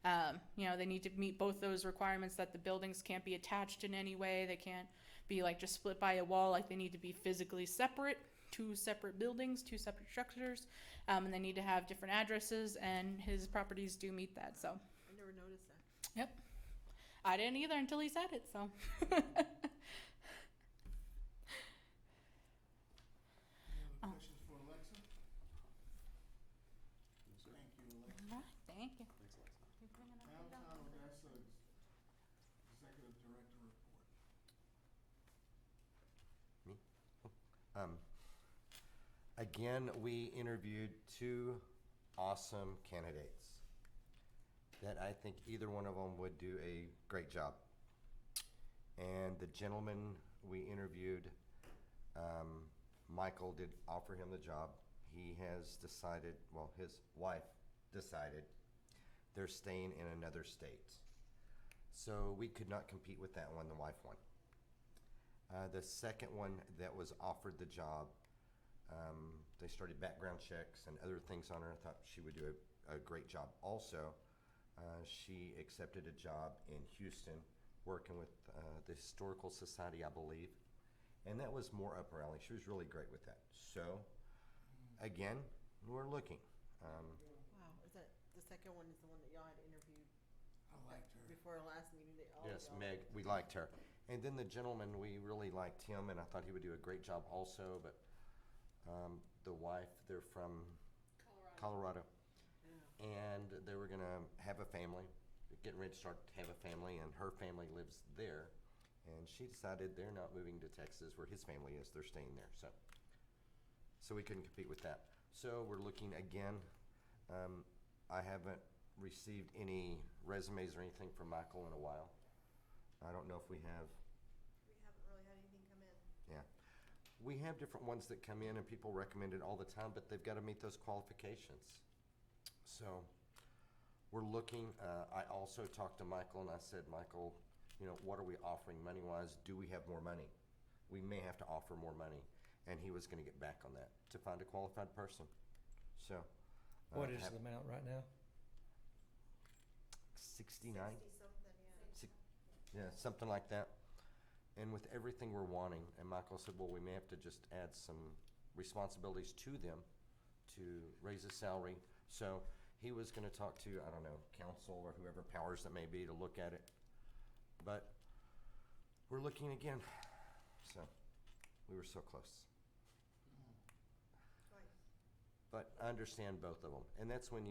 They need to meet both those requirements that the buildings can't be attached in any way. They can't be like just split by a wall. Like they need to be physically separate, two separate buildings, two separate structures, and they need to have different addresses. And his properties do meet that. So, I never noticed that. yep, I didn't either until he said it. So. Any other questions for Alexa? Thank you, Alexa. All right, thank you. Thanks, Alexa. Downtown Odessa Executive Director report. Again, we interviewed two awesome candidates that I think either one of them would do a great job. And the gentleman we interviewed, Michael did offer him the job. He has decided, well, his wife decided they're staying in another state. So we could not compete with that one, the wife won. The second one that was offered the job, they started background checks and other things on her. I thought she would do a great job. Also, she accepted a job in Houston working with the Historical Society, I believe. And that was more up her alley. She was really great with that. So, again, we're looking. Wow, is that, the second one is the one that y'all had interviewed I liked her. before our last meeting? All of Yes, y'all? Meg, we liked her. And then the gentleman, we really liked him, and I thought he would do a great job also, but the wife, they're from Colorado. Yeah. And they were gonna have a family, getting ready to start to have a family, and her family lives there. And she decided they're not moving to Texas where his family is, they're staying there, so we couldn't compete with that. So we're looking again. I haven't received any resumes or anything from Michael in a while. I don't know if we have. We haven't really had anything come in. Yeah. We have different ones that come in and people recommend it all the time, but they've got to meet those qualifications. So we're looking. I also talked to Michael and I said, Michael, what are we offering money-wise? Do we have more money? We may have to offer more money. And he was going to get back on that to find a qualified person. So. What is the amount right now? 69? 60-something, yeah. Yeah, something like that. And with everything we're wanting, and Michael said, well, we may have to just add some responsibilities to them to raise the salary. So he was going to talk to, I don't know, council or whoever powers that may be to look at it. But we're looking again. So we were so close. Twice. But I understand both of them. And that's when,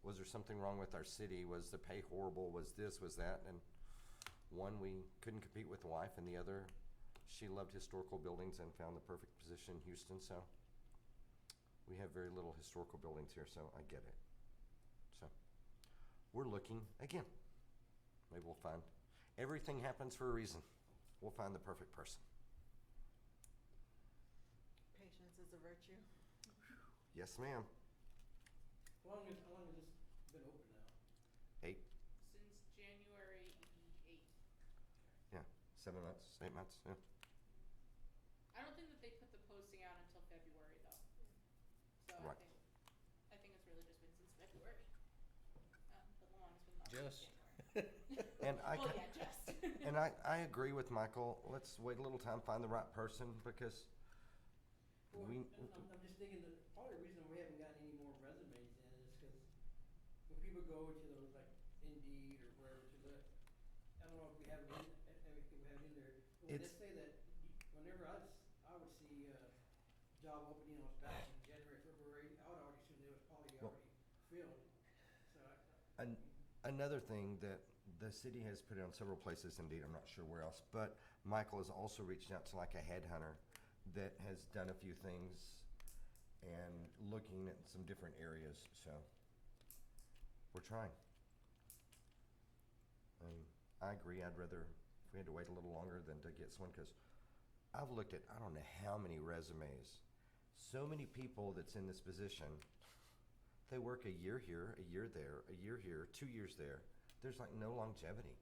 was there something wrong with our city? Was the pay horrible? Was this, was that? And one, we couldn't compete with the wife, and the other, she loved historical buildings and found the perfect position in Houston. So we have very little historical buildings here, so I get it. So we're looking again. Maybe we'll find. Everything happens for a reason. We'll find the perfect person. Patience is a virtue. Yes, ma'am. How long has this been open now? 8, Since January 8th. 7 months, 8 months, yeah. I don't think that they put the posting out until February though. So Right. I think it's really just been since February. But the longest been Just. January. And Well, yeah, just. And I agree with Michael. Let's wait a little time, find the right person, because Well, we, and I'm just thinking that probably the reason we haven't gotten any more resumes in is because when people go to those like Indeed or wherever to look, I don't know if we have it in, if we have it in there. But when they It's- say that, whenever I would see a job opening on back in January, February, I would already assume it was probably Well- already filled. So another thing that the city has put it on several places, indeed, I'm not sure where else, but Michael has also reached out to like a headhunter that has done a few things and looking at some different areas, so we're trying. And I agree, I'd rather, if we had to wait a little longer than to get someone, because I've looked at, I don't know how many resumes, so many people that's in this position, they work a year here, a year there, a year here, 2 years there. There's like no longevity.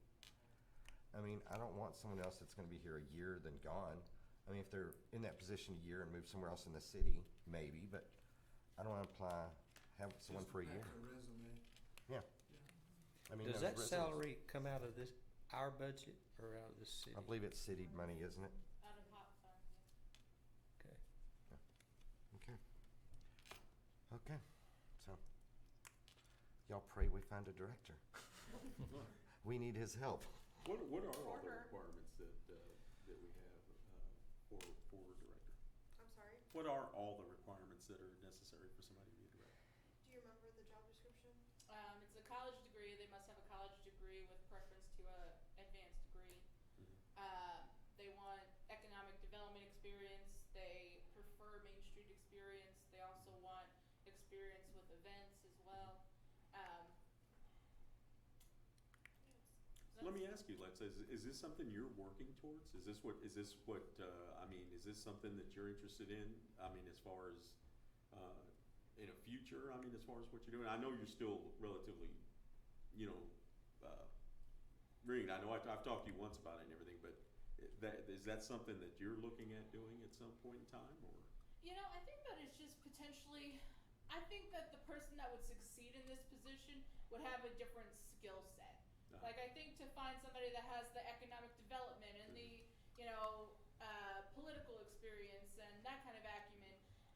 I mean, I don't want someone else that's gonna be here a year then gone. I mean, if they're in that position a year and move somewhere else in the city, maybe, but I don't wanna have someone for a year. Just a resume. Yeah. I mean, Does those that resumes- salary come out of our budget or out of the city? I believe it's city money, isn't it? Out of hot fund, yeah. Okay. Okay. Okay, so, y'all pray we find a director. We need his help. What are all the requirements that we have for a director? I'm sorry, What are all the requirements that are necessary for somebody to be a director? do you remember the job description? It's a college degree. They must have a college degree with preference to a advanced degree. They want economic development experience. They prefer Main Street experience. They also want experience with events as well. Let me ask you, Lex, is this something you're working towards? Is this what, I mean, is this something that you're interested in? I mean, as far as, in a future, I mean, as far as what you're doing? I know you're still relatively, green. I know I've talked to you once about it and everything, but is that something that you're looking at doing at some point in time, or? I think that it's just potentially, I think that the person that would succeed in this position would have a different skill set. Like, I think to find somebody that has the economic development and the, political experience and that kind of acumen,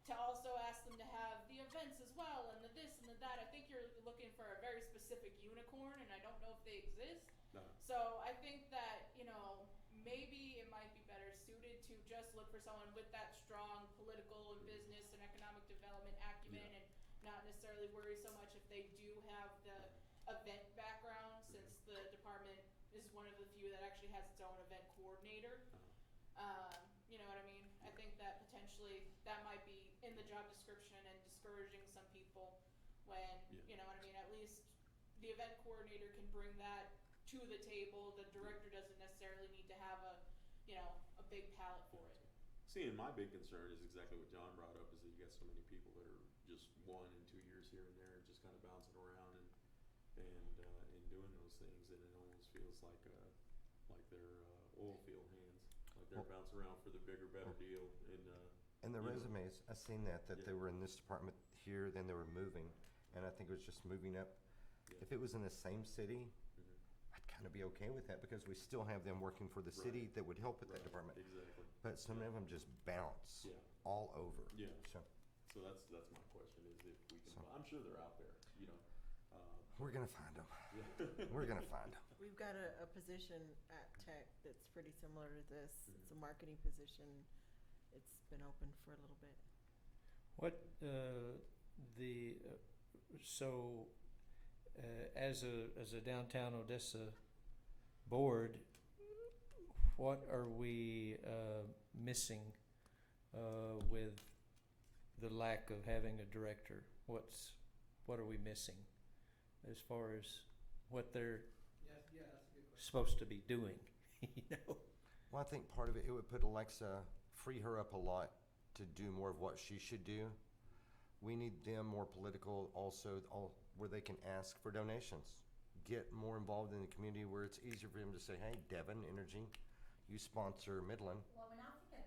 to also ask them to have the events as well and the this and the that, I think you're looking for a very specific unicorn, and I don't know if they exist. No. So I think that, maybe it might be better suited to just look for someone with that strong political and business and economic development acumen, Yeah. and not necessarily worry so much if they do have the event background, since the department is one of the few that actually has its own event coordinator. You know what I mean? I think that potentially that might be in the job description and discouraging some people when, Yeah. you know what I mean, at least the event coordinator can bring that to the table. The director doesn't necessarily need to have a big palette for it. See, and my big concern is exactly what John brought up, is that you got so many people that are just 1 and 2 years here and there, just kind of bouncing around and doing those things, and it almost feels like they're oil field hands, like they're bouncing around for the bigger, better deal. And the you know. resumes, I seen that they Yeah. were in this department here, then they were moving, and I think it was just moving up. Yeah. If it was in the same city, Mhm. I'd kind of be okay with that, because we still have them working for the city Right. that would help with that Right, department. Exactly. But some of them just bounce Yeah. all over. Yeah. So, So that's my question, is if we can, So- I'm sure they're out there, we're gonna find them. Yeah. We're gonna find them. We've got a position at Tech that's pretty similar to this. It's a Mhm. marketing position. It's been open for a little bit. What, so, as a downtown Odessa board, what are we, missing, with the lack of having a director? What are we missing as far as what they're Yes, yeah, that's a good question. supposed to be doing, Well, I think part of it would put Alexa, free her up a lot to do more of what she should do. We need them more political also, where they can ask for donations. Get more involved in the community where it's easier for them to say, hey, Devon Energy, you sponsor Midland. Well, when I think of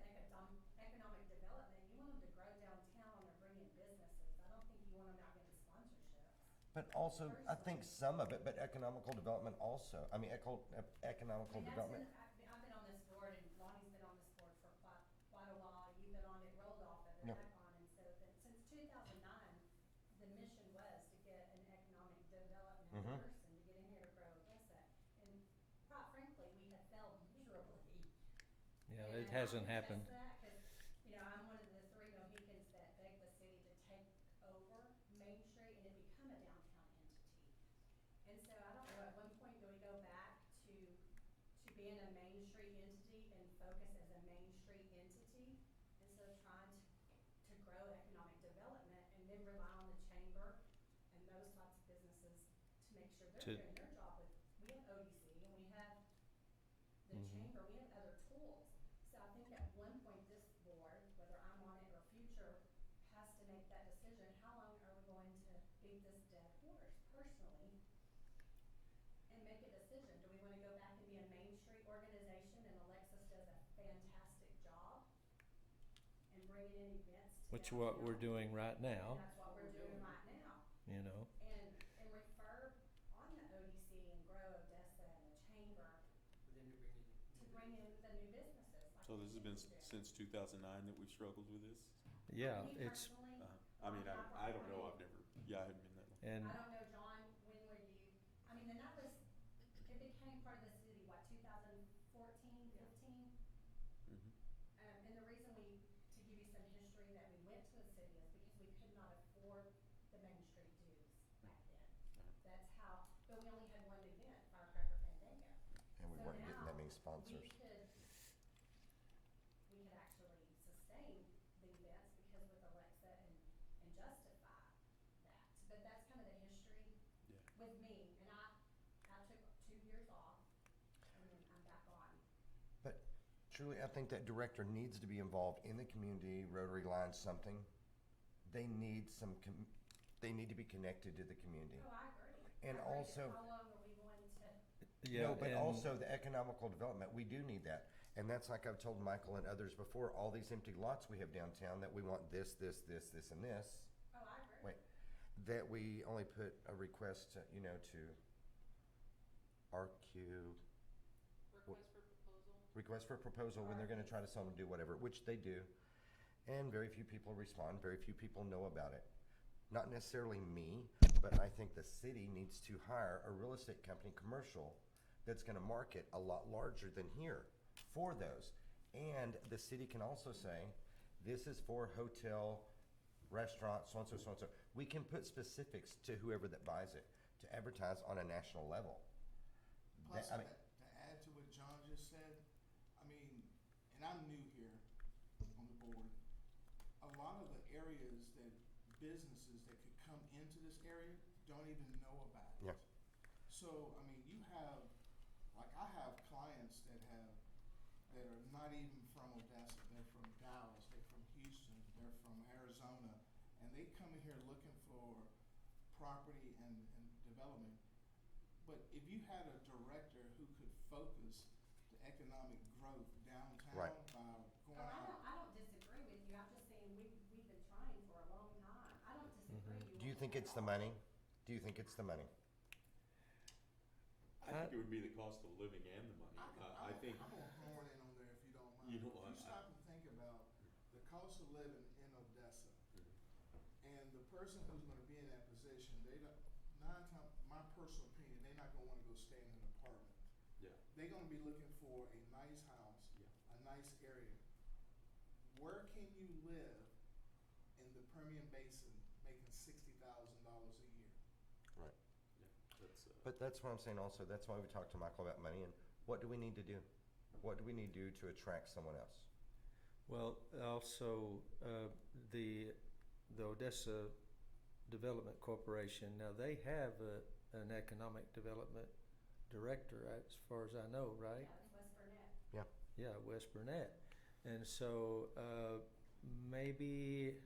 economic development, you want them to grow downtown or bring in businesses. I don't think you want them out getting sponsorships. But also, I think some of it, but economical development also. I mean, economical development. I've been on this board, and Lonnie's been on this board for quite a while. You've been on it, rolled off of it, Yeah. back on, and so since 2009, the mission was to get an economic development Mhm. person to get in here to grow Odessa. And quite frankly, we have failed miserably. yeah, And it I hasn't can happened. attest to that, 'cause, I'm one of the 3 Mohicans that begged the city to take over Main Street and it become a downtown entity. And so I don't know, at one point, do we go back to being a Main Street entity and focus as a Main Street entity, instead of trying to grow economic development and then rely on the chamber and those types of businesses to make sure they're To- doing their job with, we have ODC and we have the Mhm. chamber, we have other tools. So I think at one point this board, whether I'm on it or future, has to make that decision. How long are we going to beat this dead horse personally? And make a decision. Do we wanna go back and be a Main Street organization, and Alexis does a fantastic job in bringing in events to which what we're downtown. doing right And now, that's what we're doing right now. you know. And refer on the ODC and Grow Odessa and the Chamber But then you're bringing in. to bring in the new businesses. Like So this has been Tiffany's doing. since 2009 that we've struggled with this? Yeah, Me it's, personally, I mean, I don't know, I've never, yeah, I haven't been that long. and I don't know, John, when were you, I mean, and that was, it became part of the city, what, 2014, 15? Mhm. And the reason we, to give you some history, that we went to the city is because we could not afford the Main Street dues back then. That's how, but we only had one event, Firecracker Fandango. And we So weren't getting that now, many sponsors. we could actually sustain the events because with Alexa and justify that. But that's kind of the history Yeah. with me, and I took 2 years off, and then I'm back on. But truly, I think that director needs to be involved in the community, Rotary Line, something. They need they need to be connected to the community. Oh, I agree. And I agree, but also- how long are we going to? yeah, No, but and also the economical development, we do need that. And that's like I've told Michael and others before, all these empty lots we have downtown that we want this, and this, Oh, I agree. wait, that we only put a request to, to RQ, Request for proposal. request for proposal when they're gonna try to sell them, do whatever, which they do. And very few people respond, very few people know about it. Not necessarily me, but I think the city needs to hire a real estate company, commercial, that's gonna market a lot larger than here for those. And the city can also say, this is for hotel, restaurant, so-and-so, so-and-so. We can put specifics to whoever that buys it, to advertise on a national level. Plus, That- I mean- to add to what John just said, I mean, and I'm new here on the board, a lot of the areas that businesses that could come into this area don't even know about it. Yeah. So, I mean, you have, like, I have clients that are not even from Odessa, they're from Dallas, they're from Houston, they're from Arizona, and they come in here looking for property and development. But if you had a director who could focus the economic growth downtown Right. by going Oh, out. I don't disagree with you, I'm just saying, we've been trying for a long time, I don't disagree. Do you think it's the money? Do you think it's the money? I think it would be the cost of living and the money. I think, I'm gonna horn in on there if you don't mind. You don't If mind. you stop and think about the cost of living in Odessa, and the person who's gonna be in that position, they don't, my personal opinion, they're not gonna wanna go stay in an apartment. yeah, They're gonna be looking for a nice house, Yeah. a nice area. Where can you live in the Permian Basin making $60,000 a year? Right. yeah, that's, But that's what I'm saying also, that's why we talked to Michael about money and what do we need to do? What do we need to do to attract someone else? well, also, the Odessa Development Corporation, now they have an economic development director, as far as I know, right? Yeah, it's West Burnett. Yeah, West Burnett. And so, maybe,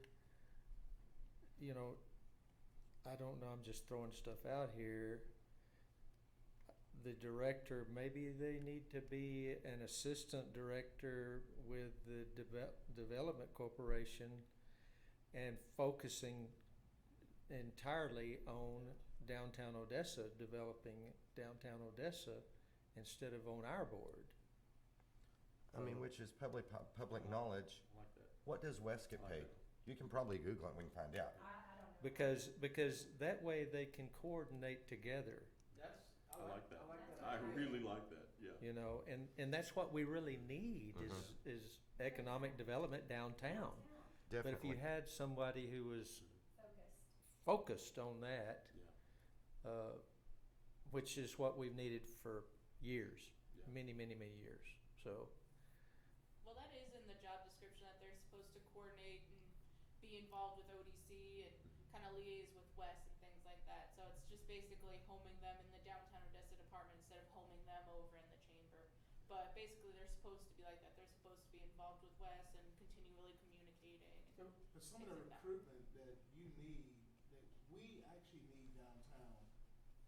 I don't know, I'm just throwing stuff out here. The director, maybe they need to be an assistant director with the Development Corporation and focusing entirely on downtown Odessa, developing downtown Odessa instead of on our board. I mean, which is public knowledge. I like that. What does West get I like paid? that. You can probably Google it and we can find out. I don't know. Because that way they can coordinate together, I like that. I I really like that, yeah. and that's what we really need is economic development downtown. But if you Definitely. had somebody who was Focused. focused on that, Yeah. which is what we've needed for years, Yeah. many years, so. Well, that is in the job description, that they're supposed to coordinate and be involved with ODC and kind of liaise with Wes and things like that. So it's just basically homing them in the downtown Odessa department instead of homing them over in the chamber. But basically, they're supposed to be like that. They're supposed to be involved with Wes and continually communicating. And But some of the Things like that. recruitment that you need, that we actually need downtown,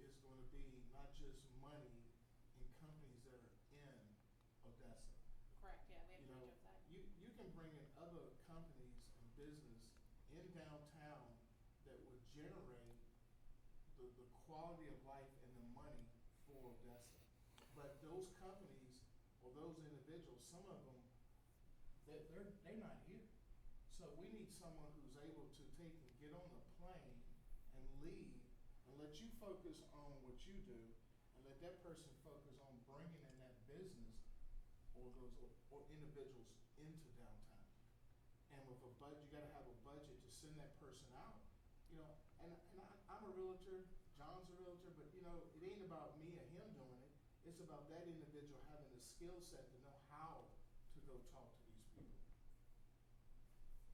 is gonna be not just money in companies that are in Odessa. Correct, yeah, we have You to know, reach outside. you can bring in other companies and business in downtown that would generate the quality of life and the money for Odessa. But those companies or those individuals, some of them, they're not here. So we need someone who's able to take and get on the plane and leave and let you focus on what you do and let that person focus on bringing in that business or those or individuals into downtown. And with a budget, you gotta have a budget to send that person out. You know, I'm a realtor, John's a realtor, but you know, it ain't about me or him doing it. It's about that individual having the skill set to know how to go talk to these people.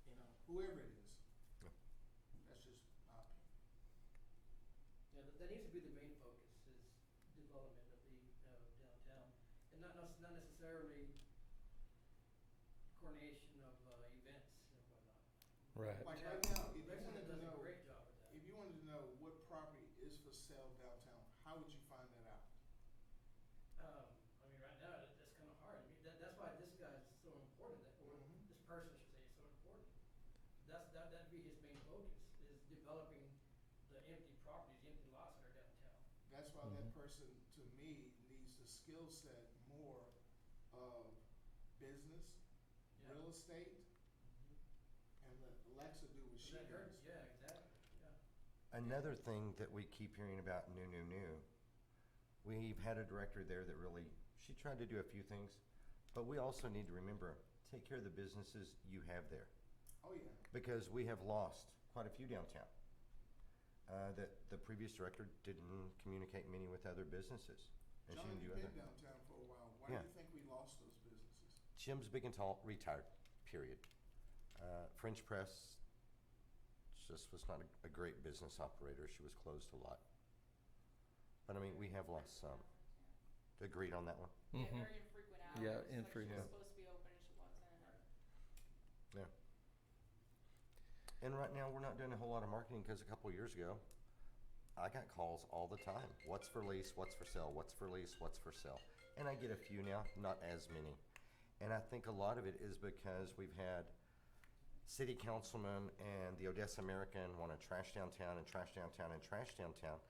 You know, whoever it is. Yeah. That's just my opinion. Yeah, that needs to be the main focus, is development of the, downtown, and not necessarily coordination of, events and whatnot. Right. Like right now, if you Lexington wanted to does know, a great job with that. if you wanted to know what property is for sale downtown, how would you find that out? I mean, right now, that's kind of hard. I mean, that's why this guy is so important, or Mhm. this person, I should say, is so important. That'd be his main focus, is developing the empty properties, the empty lots that are downtown. That's why that person, to me, needs the skill set more of business, Yeah. real estate, and let Alexa do what she That does. hurts, yeah, exactly, yeah. Another thing that we keep hearing about new. We've had a director there that really, she tried to do a few things, but we also need to remember, take care of the businesses you have there. Oh, yeah. Because we have lost quite a few downtown. That the previous director didn't communicate many with other businesses. And she John, didn't do you've been other. downtown for a while. Why Yeah. do you think we lost those businesses? Jim's Big and Tall retired, period. French Press just was not a great business operator. She was closed a lot. But I mean, we have lost some. Agreed on that one? Yeah, Mhm. very infrequent hours. Yeah, Like she infrequent. was supposed to be open and she wasn't. Yeah. And right now, we're not doing a whole lot of marketing because a couple of years ago, I got calls all the time. What's for lease? What's for sale? What's for lease? What's for sale? And I get a few now, not as many. And I think a lot of it is because we've had city councilmen and the Odessa American want to trash downtown and trash downtown and trash downtown.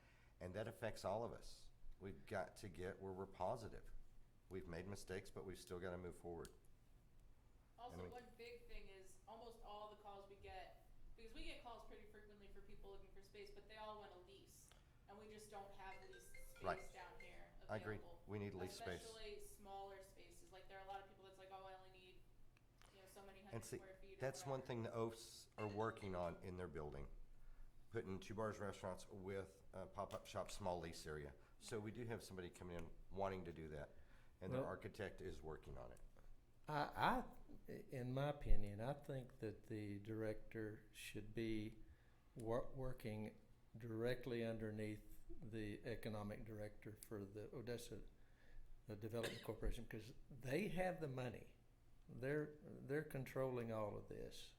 And that affects all of us. We've got to get where we're positive. We've made mistakes, but we've still got to move forward. Also, And I mean- one big thing is almost all the calls we get, because we get calls pretty frequently for people looking for space, but they all want a lease. And we just don't have lease Right. space down here I agree. available. We need lease space. Especially smaller spaces. Like there are a lot of people that's like, oh, I only need, so many And hundred see, square feet or that's one whatever. thing the Oafs are working on in their building. Putting 2 bars, restaurants with a pop-up shop, small lease area. So we do have somebody coming in wanting to do that. And their Well- architect is working on it. In my opinion, I think that the director should be working directly underneath the economic director for the Odessa Development Corporation, because they have the money. They're controlling all of this,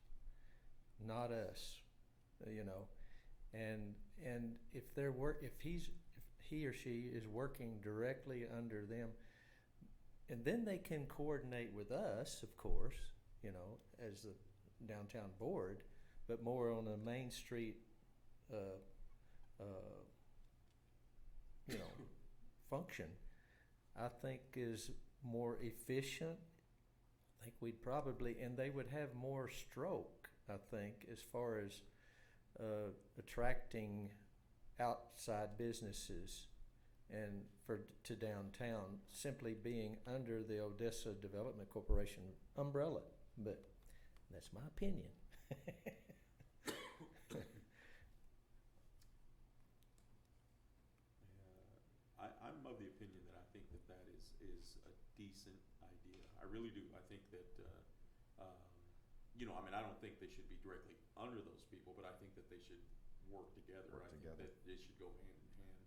not us, you know. And if if he or she is working directly under them, and then they can coordinate with us, of course, you know, as the downtown board, but more on a Main Street, you know, function, I think is more efficient. I think we'd probably, and they would have more stroke, I think, as far as attracting outside businesses and to downtown, simply being under the Odessa Development Corporation umbrella. But that's my opinion. I'm of the opinion that I think that is a decent idea. I really do. I think that, I mean, I don't think they should be directly under those people, but I think that they should work together. Work I together. think that they should go hand in hand.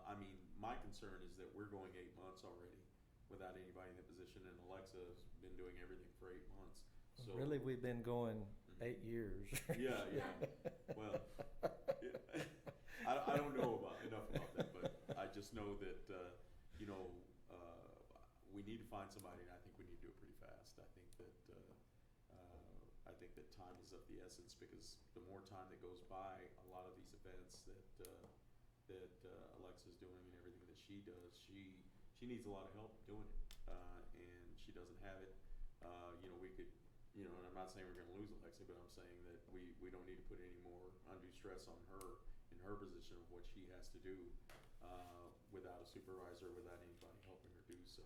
I mean, my concern is that we're going 8 months already without anybody in that position, and Alexa's been doing everything for 8 months. So Really, we've been going 8 years. Yeah. Well, I don't know enough about that, but I just know that we need to find somebody, and I think we need to do it pretty fast. I think that time is of the essence, because the more time that goes by, a lot of these events that Alexa's doing and everything that she does, she needs a lot of help doing it, and she doesn't have it. We could, and I'm not saying we're going to lose Alexa, but I'm saying that we don't need to put any more undue stress on her in her position of what she has to do without a supervisor, without anybody helping her do so.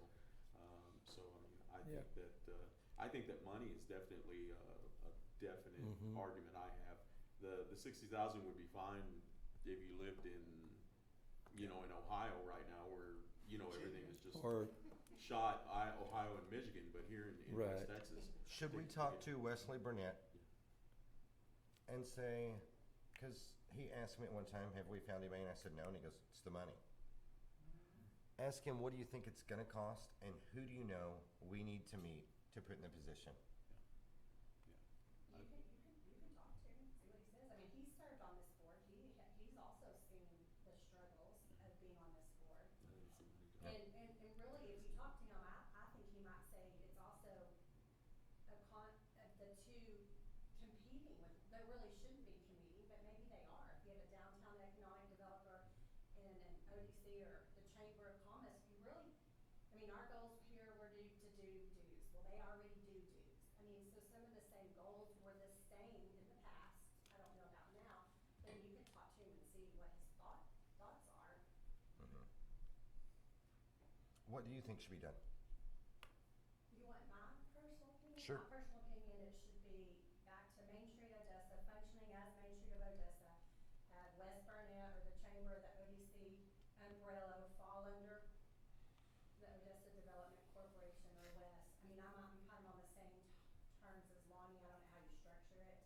I mean, I think that money is definitely a definite argument I have. The 60,000 would be fine if you lived in Ohio right now, where everything is just shot Ohio and Michigan, but here in West Texas. Should we talk to Wesley Burnett and say, because he asked me at one time, have we found anybody? And I said no, and he goes, it's the money. Ask him, what do you think it's going to cost, and who do you know we need to meet to put in the position? You can talk to him, see what he says. I mean, he served on this board. He's also seen the struggles of being on this board. And really, if you talk to him, I think he might say it's also the two competing with, they really shouldn't be competing, but maybe they are. If you have a downtown economic developer and an ODC or the Chamber of Commerce, our goals here were to do dues. Well, they already do dues. I mean, so some of the same goals were the same in the past. I don't know about now. Then you can talk to him and see what his thoughts are. Mm-hmm. What do you think should be done? You want my personal opinion? Sure. My personal opinion, it should be back to Main Street, Odessa, functioning as Main Street of Odessa. Have West Burnett or the Chamber, the ODC umbrella fall under the Odessa Development Corporation or West. I mean, I'm kind of on the same terms as Lonnie. I don't know how you structure it.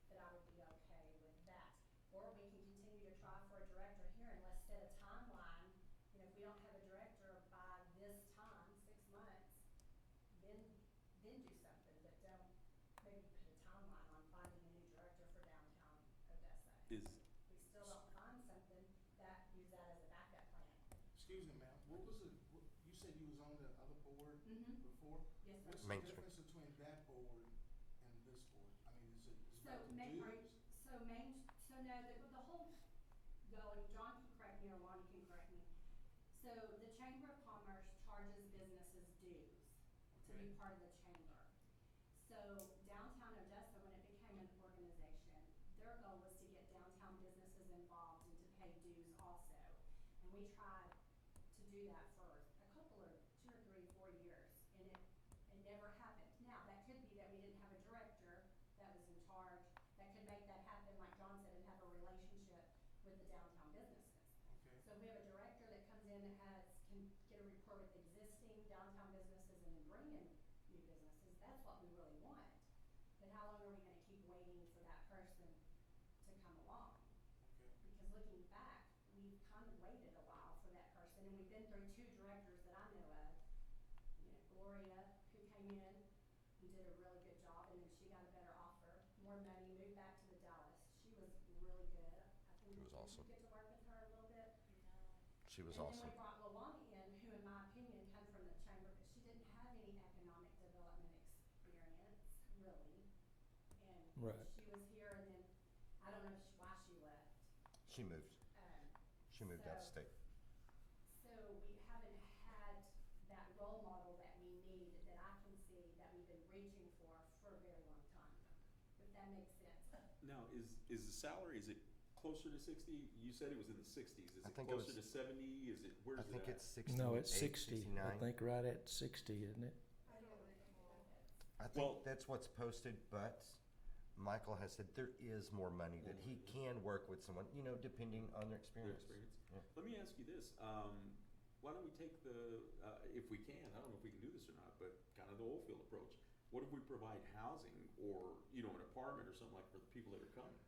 But I would be okay with that. Or we can continue to try for a director here, and let's set a timeline. If we don't have a director by this time, 6 months, then do something, but don't maybe put a timeline on finding a new director for downtown Odessa. If we still don't find something, use that as a backup plan. Excuse me, ma'am, what was it, you said you was on the other board before? Yes, sir. What's the Main Street. difference between that board and this board? I mean, is it So about the dues? the whole going, John can correct me or Lonnie can correct me. So the Chamber of Commerce charges businesses dues to be Okay. part of the chamber. So downtown Odessa, when it became an organization, their goal was to get downtown businesses involved and to pay dues also. And we tried to do that for a couple or 2 or 3, 4 years, and it never happened. Now, that could be that we didn't have a director that was in charge that could make that happen, like John said, and have a relationship with the downtown businesses. Okay. So if we have a director that comes in and can get a rapport with existing downtown businesses and then bring in new businesses, that's what we really want. But how long are we gonna keep waiting for that person to come along? Okay. Because looking back, we've kind of waited a while for that person, and we've been through 2 directors that I know of. Gloria, who came in, who did a really good job, and then she got a better offer, more money, moved back to the Dallas. She was really good. I think She was awesome. Did you get to work with her a little bit? She was And awesome. then we brought Lolani in, who in my opinion come from the chamber, but she didn't have any economic development experience, really. And Right. she was here, and then, I don't know why she left. She moved. She moved out of state. So we haven't had that role model that we need, that I can see, that we've been reaching for a very long time, if that makes sense. Now, is the salary, is it closer to 60? You said it was in the 60s. Is I it think it closer was- to 70? Is it, where's I it think at? it's 60. No, it's 60. I 69. think right at 60, isn't it? I don't know. I think Well- that's what's posted, but Michael has said there is more money that he can work with someone, depending on their Their experience. experience. Yeah. Let me ask you this. Why don't we take if we can, I don't know if we can do this or not, but kind of the oil field approach. What if we provide housing or, an apartment or something like for the people that are coming?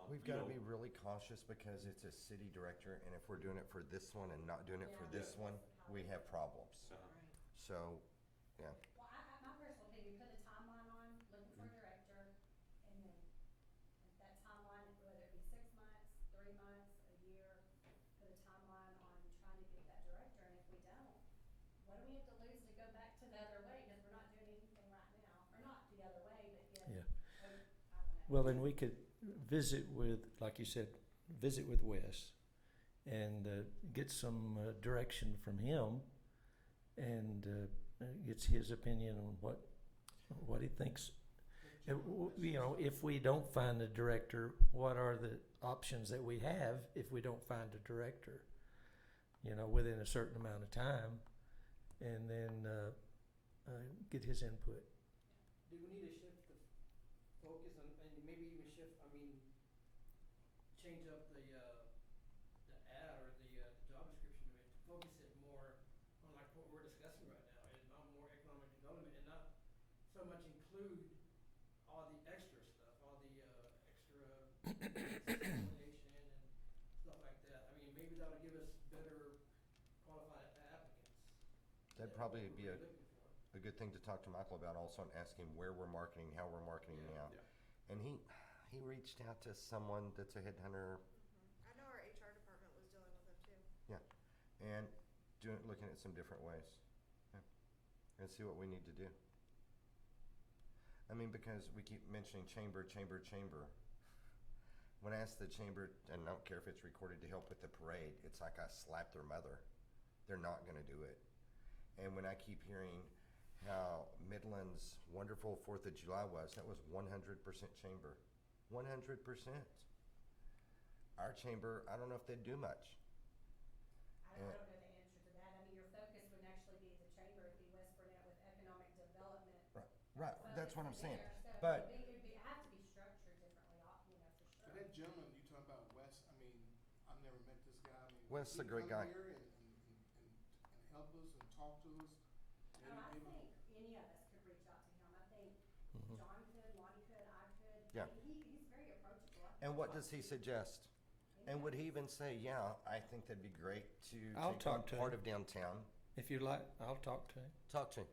We've got to be really cautious because it's a city director, and if we're doing it for this one and not doing it for Yeah. this one, we have problems. So, yeah. Well, my personal opinion, put a timeline on, looking for a director, and then that timeline, whether it be 6 months, 3 months, a year, put a timeline on trying to get that director, and if we don't, what do we have to lose to go back to the other way, because we're not doing anything right now, or not the other way, but yet, Yeah. I don't know. Well, then we could visit with, like you said, visit with Wes and get some direction from him, and gets his opinion on what he thinks. You know, if we don't find a director, what are the options that we have if we don't find a director? You know, within a certain amount of time, and then get his input. Do we need to shift the focus and maybe even shift, I mean, change up the ad or the job description of it to focus it more on like what we're discussing right now and not more economic development and not so much include all the extra stuff, all the extra consolidation and stuff like that. I mean, maybe that'll give us better qualified applicants. That'd that probably we're be really looking for. a good thing to talk to Michael about also, and ask him where we're marketing, how we're marketing now. Yeah. And he reached out to someone that's a headhunter, I know our HR department was dealing with them too. and looking at some different ways. Yeah. And see what we need to do. I mean, because we keep mentioning chamber. When I asked the chamber, and I don't care if it's recorded, to help with the parade, it's like I slapped their mother. They're not gonna do it. And when I keep hearing how Midland's wonderful 4th of July was, that was 100% chamber. 100%. Our chamber, I don't know if they'd do much. I don't know the answer to that. I mean, your focus wouldn't actually be the chamber, it'd be West Burnett with economic development. Right, that's what I'm focus saying. there. So But it'd have to be structured differently, you know, for But sure. that gentleman you talking about, Wes, I mean, I've never met this guy. I mean, Wes is would a he great come guy. here and help us and talk to us? Oh, I Maybe give us- think any of us could reach out to him. I think Mhm. John could, Lonnie could, I could. Yeah. I mean, he's very approachable. I And think what talk does he to suggest? any And of would he us. even say, yeah, I think that'd be great to I'll take on talk to part him. of downtown? If you like, I'll talk to him Talk to him.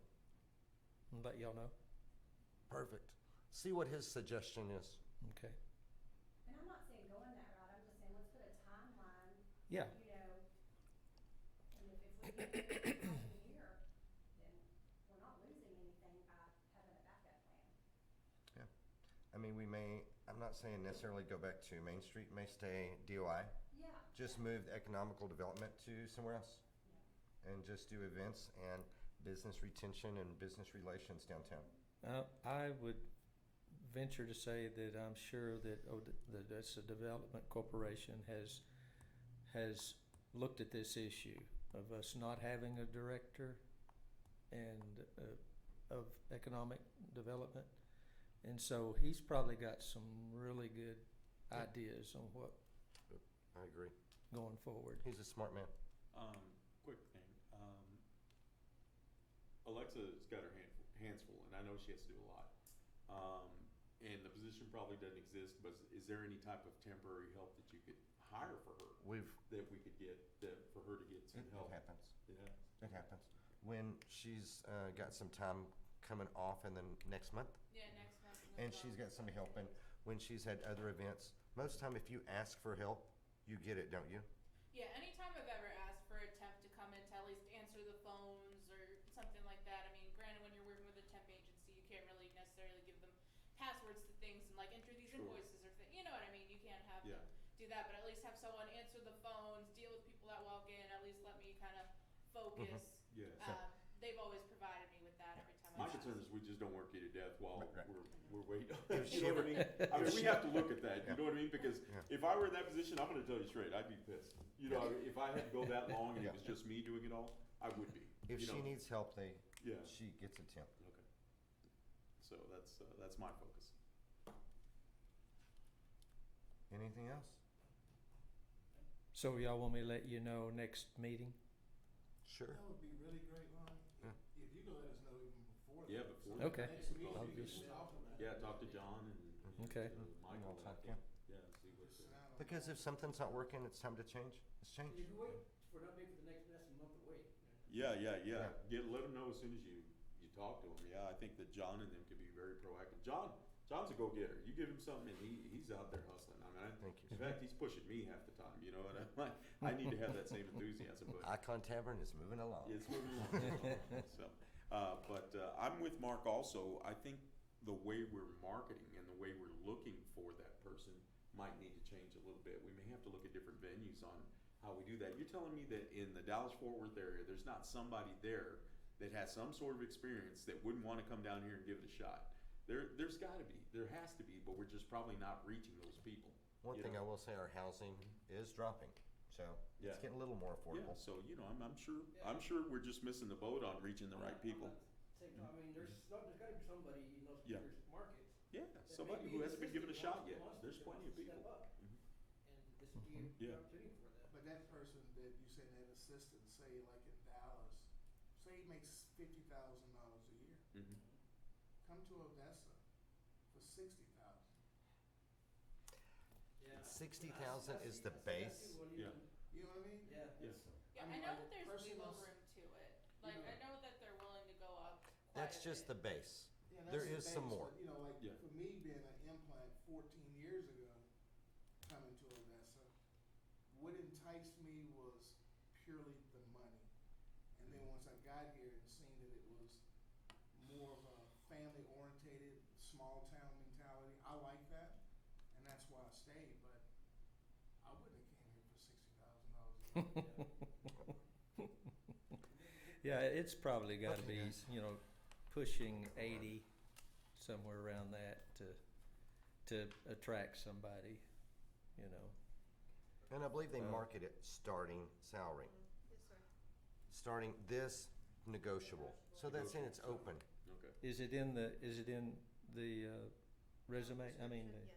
and let y'all know. Perfect. See what his suggestion is. Okay. And I'm not saying going that route. I'm just saying, let's put a timeline, Yeah. you know, and if we get it in a year, then we're not losing anything by having a backup plan. I mean, I'm not saying necessarily go back to Main Street, may stay DOI. Yeah. Just move the economical development to somewhere else. Yeah. And just do events and business retention and business relations downtown. I would venture to say that I'm sure that the Odessa Development Corporation has looked at this issue of us not having a director and of economic development. And so he's probably got some really good ideas on what I agree. going forward. He's a smart man. Quick thing. Alexa's got her hands full, and I know she has to do a lot. And the position probably doesn't exist, but is there any type of temporary help that you could hire for her? That we could get, for her to get some It help? happens. Yeah. It happens. When she's got some time coming off in the next month, Yeah, next month. and she's got somebody helping, when she's had other events, most time if you ask for help, you get it, don't you? Yeah, anytime I've ever asked for a temp to come in to at least answer the phones or something like that. I mean, granted, when you're working with a temp agency, you can't really necessarily give them passwords to things and like enter these Sure. invoices or you know what I mean? You can't have Yeah. them do that, but at least have someone answer the phones, deal with people that walk in, at least let me kind of focus. Yeah. They've always provided me with that every time My I've concern asked. is we just don't work you to death while Right. we're waiting. If You she know what I mean? I mean, we have to look at that, Yeah. you know what I mean? Because Yeah. if I were in that position, I'm gonna tell you straight, I'd be pissed. You know, if I had to go that long and Yeah. it was just me doing it all, I would be. If you she know? needs help, Yeah, she gets a temp. okay. So that's my focus. Anything else? So y'all want me to let you know next meeting? Sure. That would be really great, Lonnie, Yeah. if you could let us know even before. Yeah, that. before So Okay. next meeting, I'll we can just- talk about it. Yeah, talk to John and Okay. Michael. I'll talk, yeah, yeah. see what. Just sound on Because that. if something's not working, it's time to change. It's change. If you wait for an update for the next, that's a month away. Yeah. Yeah. Let them know as soon as you talk to them. Yeah, I think that John and them could be very proactive. John John's a go-getter. You give him something and he's out there hustling. I mean, Thank you, in sir. fact, he's pushing me half the time, you know, and I'm like, I need to have that same enthusiasm, but Icon Tavern is moving along. it's moving along. So, I'm with Mark also. I think the way we're marketing and the way we're looking for that person might need to change a little bit. We may have to look at different venues on how we do that. You're telling me that in the Dallas-Fort Worth area, there's not somebody there that has some sort of experience that wouldn't want to come down here and give it a shot? There's got to be. There has to be, but we're just probably not reaching those people. One you thing know? I will say, our housing is dropping, so Yeah. it's getting a little more Yeah, affordable. so, you know, I'm sure, Yeah. I'm sure we're just missing the boat on reaching the right people. Same time, I mean, there's gotta be somebody in those Yeah. bigger markets. Yeah, that somebody maybe who hasn't been given a wants- shot yet. wants to- There's plenty of wants to people. step up Mhm. And this would be a Yeah. good opportunity for them. But that person that you say that assistant, say like in Dallas, say he makes $50,000 a year, Mhm. come to Odessa for 60,000. Yeah. 60,000 is the That's base? people need Yeah. to- You know what I mean? Yeah. Yes. Yeah, I I mean, know like, that there's person wiggle was- room to it. Like, know. I know that they're willing to go up quite That's a just the bit. base. Yeah, There that's the is some base, more. but, you know, like Yeah. for me being an implant 14 years ago, coming to Odessa, what enticed me was purely the money. And then once I got here and seen that it was more of a family orientated, small town mentality, I like that, and that's why I stayed. But I wouldn't have came here for $60,000 a year. Yeah, it's probably gotta Okay, be, guys. you know, pushing 80, somewhere around that to attract somebody, you know. And I believe they Uh, market it starting salary, Yes, sir. starting this negotiable. So that's saying it's open. Okay. Is it in the resume? I mean, Yes.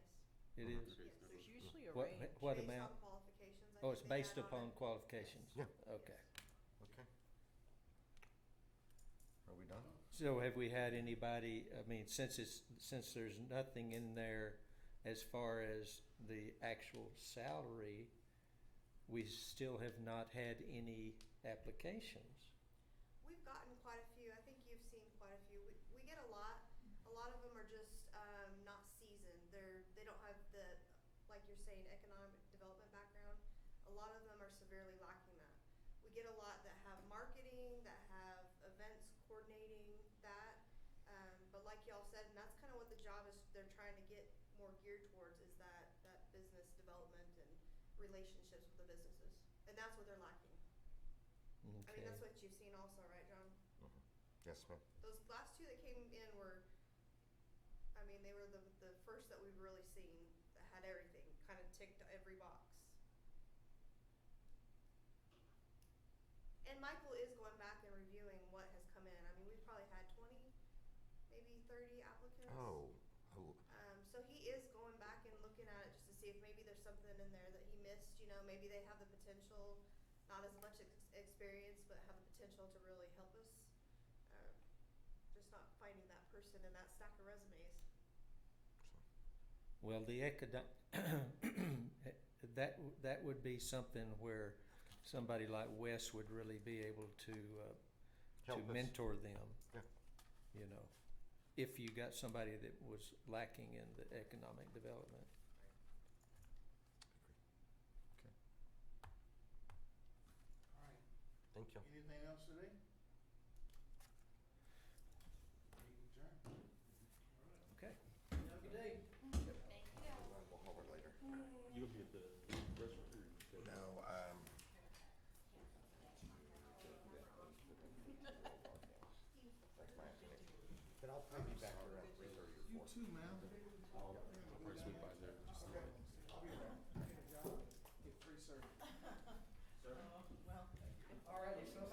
it is? Okay, Yes. There's usually a What, range. what Based amount? on qualifications. I Oh, think it's they based add on upon it. qualifications? Yeah. Okay. Okay. Are we done? So have we had anybody, I mean, since there's nothing in there as far as the actual salary, we still have not had any applications. We've gotten quite a few. I think you've seen quite a few. We get a lot. A lot of them are just not seasoned. They don't have the, like you're saying, economic development background. A lot of them are severely lacking that. We get a lot that have marketing, that have events coordinating that. But like y'all said, and that's kind of what the job is. They're trying to get more geared towards is that business development and relationships with the businesses, and that's what they're lacking. I mean, Okay. that's what you've seen also, right, John? Yes, ma'am. Those last two that came in were, I mean, they were the first that we've really seen that had everything, kind of ticked every box. And Michael is going back and reviewing what has come in. I mean, we've probably had 20, maybe 30 applicants. Oh, So he is going back and looking at it just to see if maybe there's something in there that he missed. You know, maybe they have the potential, not as much experience, but have the potential to really help us. Just not finding that person in that stack of resumes. Well, the that would be something where somebody like Wes would really be able to Help us. mentor them. Yeah. You know, if you got somebody that was lacking in the economic development. Okay. All right. Thank you. Anything else today? Meeting adjourned. Okay. Have a good day. Thank you. We'll hold it later. You gonna be at the restaurant or? No, that's my opinion. But I'll probably be back around 3:30 or You 4. too, man. I'll probably swing by there just a little bit. I'll be back. Get a job, get free service. All righty, so